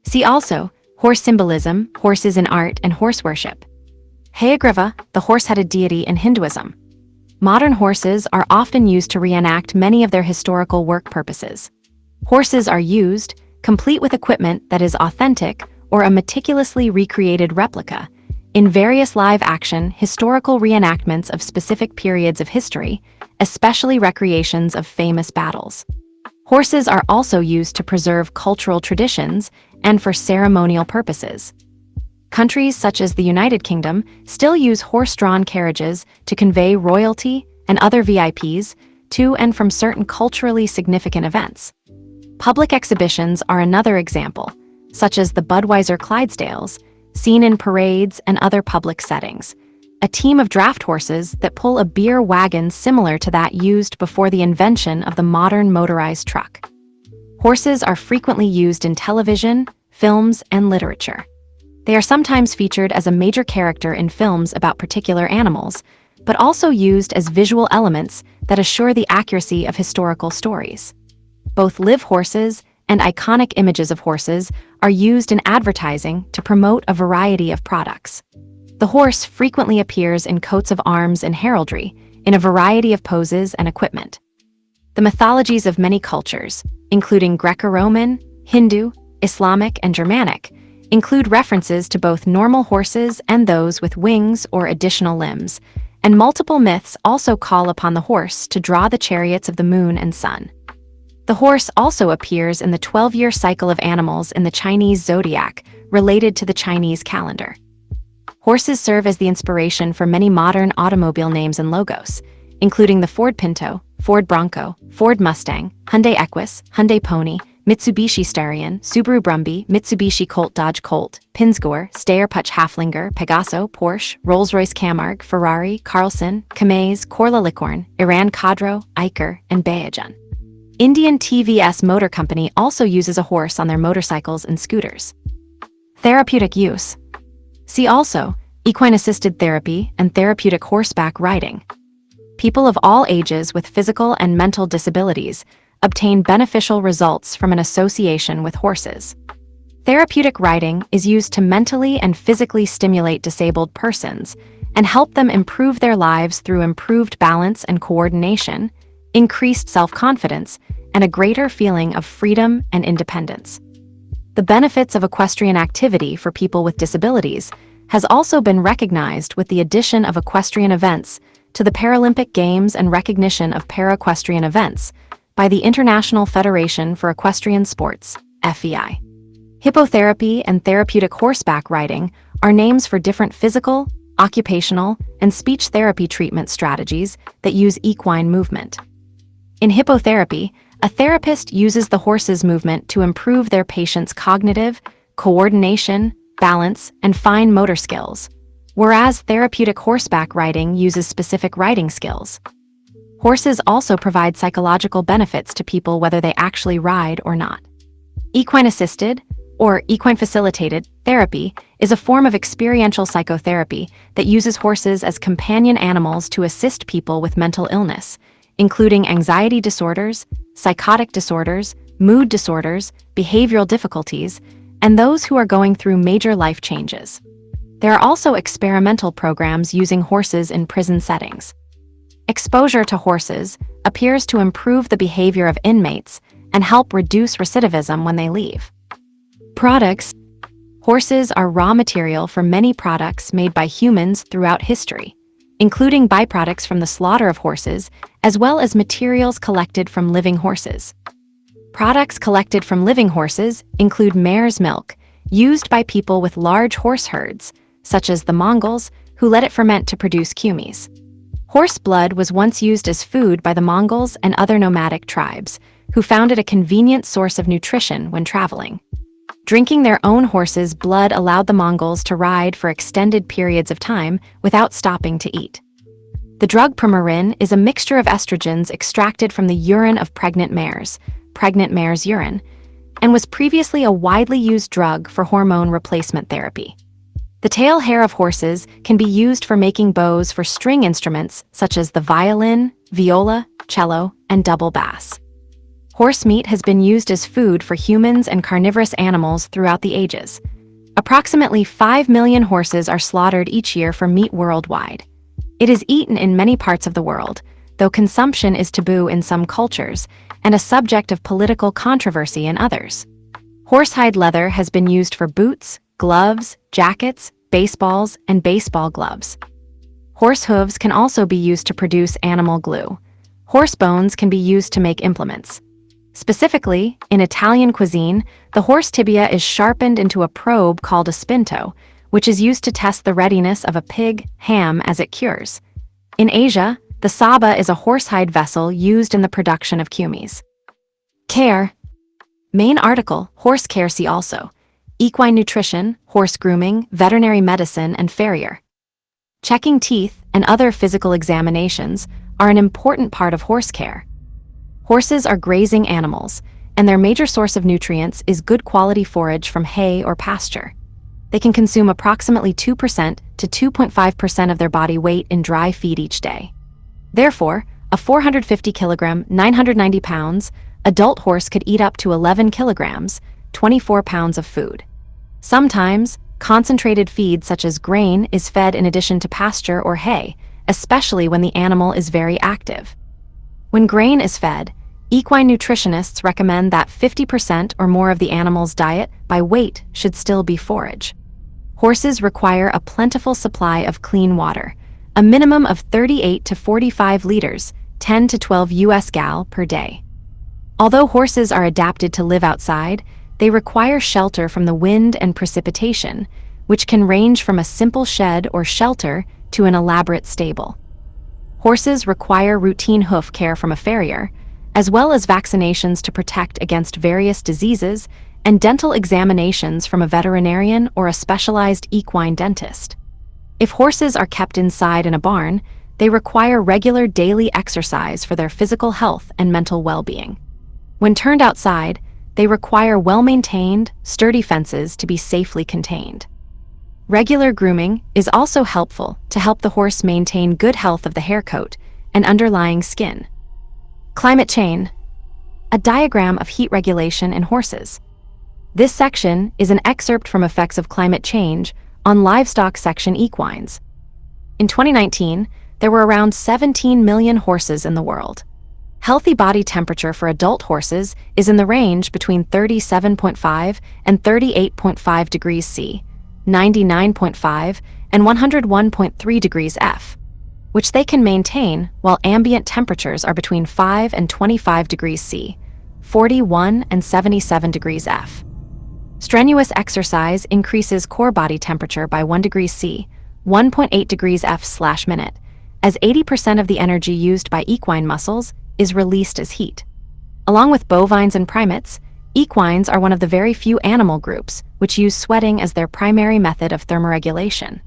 See also horse symbolism, horses in art, and horse worship. Hayagriva, the horse-headed deity in Hinduism. Modern horses are often used to reenact many of their historical work purposes. Horses are used, complete with equipment that is authentic or a meticulously recreated replica, in various live-action, historical reenactments of specific periods of history, especially recreations of famous battles. Horses are also used to preserve cultural traditions and for ceremonial purposes. Countries such as the United Kingdom still use horse-drawn carriages to convey royalty and other VIPs to and from certain culturally significant events. Public exhibitions are another example, such as the Budweiser Clydesdales, seen in parades and other public settings, a team of draft horses that pull a beer wagon similar to that used before the invention of the modern motorized truck. Horses are frequently used in television, films, and literature. They are sometimes featured as a major character in films about particular animals, but also used as visual elements that assure the accuracy of historical stories. Both live horses and iconic images of horses are used in advertising to promote a variety of products. The horse frequently appears in coats of arms and heraldry, in a variety of poses and equipment. The mythologies of many cultures, including Greco-Roman, Hindu, Islamic, and Germanic, include references to both normal horses and those with wings or additional limbs, and multiple myths also call upon the horse to draw the chariots of the moon and sun. The horse also appears in the 12-year cycle of animals in the Chinese zodiac, related to the Chinese calendar. Horses serve as the inspiration for many modern automobile names and logos, including the Ford Pinto, Ford Bronco, Ford Mustang, Hyundai Equus, Hyundai Pony, Mitsubishi Starion, Subaru Brumby, Mitsubishi Colt, Dodge Colt, Pinsgore, Steyr-Puch Haflinger, Pegaso, Porsche, Rolls-Royce Camargue, Ferrari, Carlson, Kamaz, Corla Licorne, Iran Cadro, Eicher, and Baojun. Indian TVS Motor Company also uses a horse on their motorcycles and scooters. Therapeutic use. See also, equine-assisted therapy and therapeutic horseback riding. People of all ages with physical and mental disabilities obtain beneficial results from an association with horses. Therapeutic riding is used to mentally and physically stimulate disabled persons and help them improve their lives through improved balance and coordination, increased self-confidence, and a greater feeling of freedom and independence. The benefits of equestrian activity for people with disabilities has also been recognized with the addition of equestrian events to the Paralympic Games and recognition of para-equestrian events by the International Federation for Equestrian Sports, FEI. Hippotherapy and therapeutic horseback riding are names for different physical, occupational, and speech therapy treatment strategies that use equine movement. In hippotherapy, a therapist uses the horse's movement to improve their patient's cognitive, coordination, balance, and fine motor skills, whereas therapeutic horseback riding uses specific riding skills. Horses also provide psychological benefits to people whether they actually ride or not. Equine-assisted, or equine-facilitated, therapy is a form of experiential psychotherapy that uses horses as companion animals to assist people with mental illness, including anxiety disorders, psychotic disorders, mood disorders, behavioral difficulties, and those who are going through major life changes. There are also experimental programs using horses in prison settings. Exposure to horses appears to improve the behavior of inmates and help reduce recidivism when they leave. Products. Horses are raw material for many products made by humans throughout history, including byproducts from the slaughter of horses, as well as materials collected from living horses. Products collected from living horses include mare's milk, used by people with large horse herds, such as the Mongols, who let it ferment to produce kumis. Horse blood was once used as food by the Mongols and other nomadic tribes, who found it a convenient source of nutrition when traveling. Drinking their own horse's blood allowed the Mongols to ride for extended periods of time without stopping to eat. The drug Premarin is a mixture of estrogens extracted from the urine of pregnant mare's urine, and was previously a widely used drug for hormone replacement therapy. The tail hair of horses can be used for making bows for string instruments such as the violin, viola, cello, and double bass. Horse meat has been used as food for humans and carnivorous animals throughout the ages. Approximately 5 million horses are slaughtered each year for meat worldwide. It is eaten in many parts of the world, though consumption is taboo in some cultures and a subject of political controversy in others. Horsehide leather has been used for boots, gloves, jackets, baseballs, and baseball gloves. Horse hooves can also be used to produce animal glue. Horse bones can be used to make implements. Specifically, in Italian cuisine, the horse tibia is sharpened into a probe called a spinto, which is used to test the readiness of a pig ham as it cures. In Asia, the saba is a horsehide vessel used in the production of kumis. Care. Main article, horse care. See also, equine nutrition, horse grooming, veterinary medicine, and farrier. Checking teeth and other physical examinations are an important part of horse care. Horses are grazing animals, and their major source of nutrients is good quality forage from hay or pasture. They can consume approximately 2% to 2.5% of their body weight in dry feed each day. Therefore, A 450 kilogram, 990 pounds, adult horse could eat up to 11 kilograms, 24 pounds of food. Sometimes, concentrated feed such as grain is fed in addition to pasture or hay, especially when the animal is very active. When grain is fed, equine nutritionists recommend that 50% or more of the animal's diet by weight should still be forage. Horses require a plentiful supply of clean water, a minimum of 38 to 45 liters, 10 to 12 US gal per day. Although horses are adapted to live outside, they require shelter from the wind and precipitation, which can range from a simple shed or shelter to an elaborate stable. Horses require routine hoof care from a farrier, as well as vaccinations to protect against various diseases and dental examinations from a veterinarian or a specialized equine dentist. If horses are kept inside in a barn, they require regular daily exercise for their physical health and mental well-being. When turned outside, they require well-maintained, sturdy fences to be safely contained. Regular grooming is also helpful to help the horse maintain good health of the hair coat and underlying skin. Climate change. A diagram of heat regulation in horses. This section is an excerpt from effects of climate change on livestock section equines. In 2019, there were around 17 million horses in the world. Healthy body temperature for adult horses is in the range between 37.5 and 38.5 degrees C, 99.5 and 101.3 degrees F, which they can maintain while ambient temperatures are between 5 and 25 degrees C, 41 and 77 degrees F. Strenuous exercise increases core body temperature by 1 degree C, 1.8 degrees F/minute, as 80% of the energy used by equine muscles is released as heat. Along with bovines and primates, equines are one of the very few animal groups which use sweating as their primary method of thermoregulation.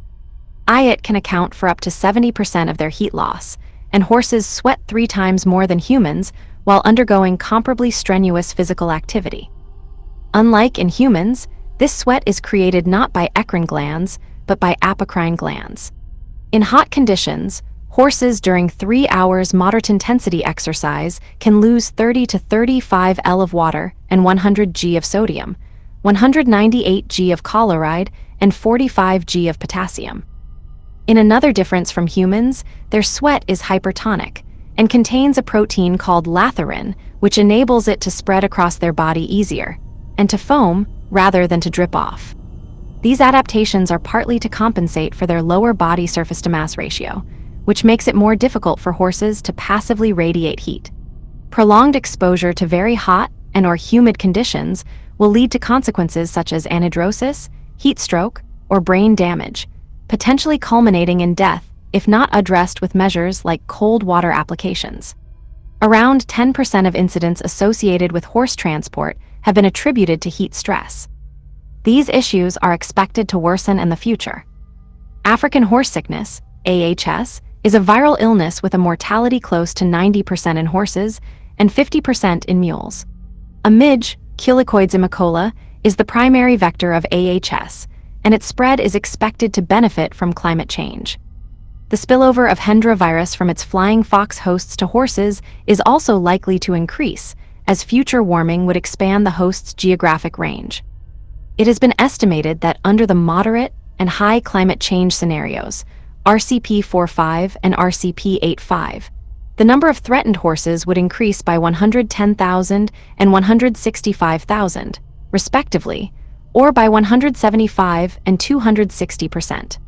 It can account for up to 70% of their heat loss, and horses sweat 3 times more than humans while undergoing comparably strenuous physical activity. Unlike in humans, this sweat is created not by eccrine glands, but by apocrine glands. In hot conditions, horses during 3 hours moderate intensity exercise can lose 30 to 35 L of water and 100 G of sodium, 198 G of chloride, and 45 G of potassium. In another difference from humans, their sweat is hypertonic and contains a protein called lathyrin, which enables it to spread across their body easier and to foam rather than to drip off. These adaptations are partly to compensate for their lower body surface to mass ratio, which makes it more difficult for horses to passively radiate heat. Prolonged exposure to very hot and/or humid conditions will lead to consequences such as anhidrosis, heat stroke, or brain damage, potentially culminating in death if not addressed with measures like cold water applications. Around 10% of incidents associated with horse transport have been attributed to heat stress. These issues are expected to worsen in the future. African horse sickness, AHS, is a viral illness with a mortality close to 90% in horses and 50% in mules. A midge, Culicoides imicola, is the primary vector of AHS, and its spread is expected to benefit from climate change. The spillover of Hendra virus from its flying fox hosts to horses is also likely to increase, as future warming would expand the host's geographic range. It has been estimated that under the moderate and high climate change scenarios, RCP 45 and RCP 85, the number of threatened horses would increase by 110,000 and 165,000, respectively, or by 175 and 260%.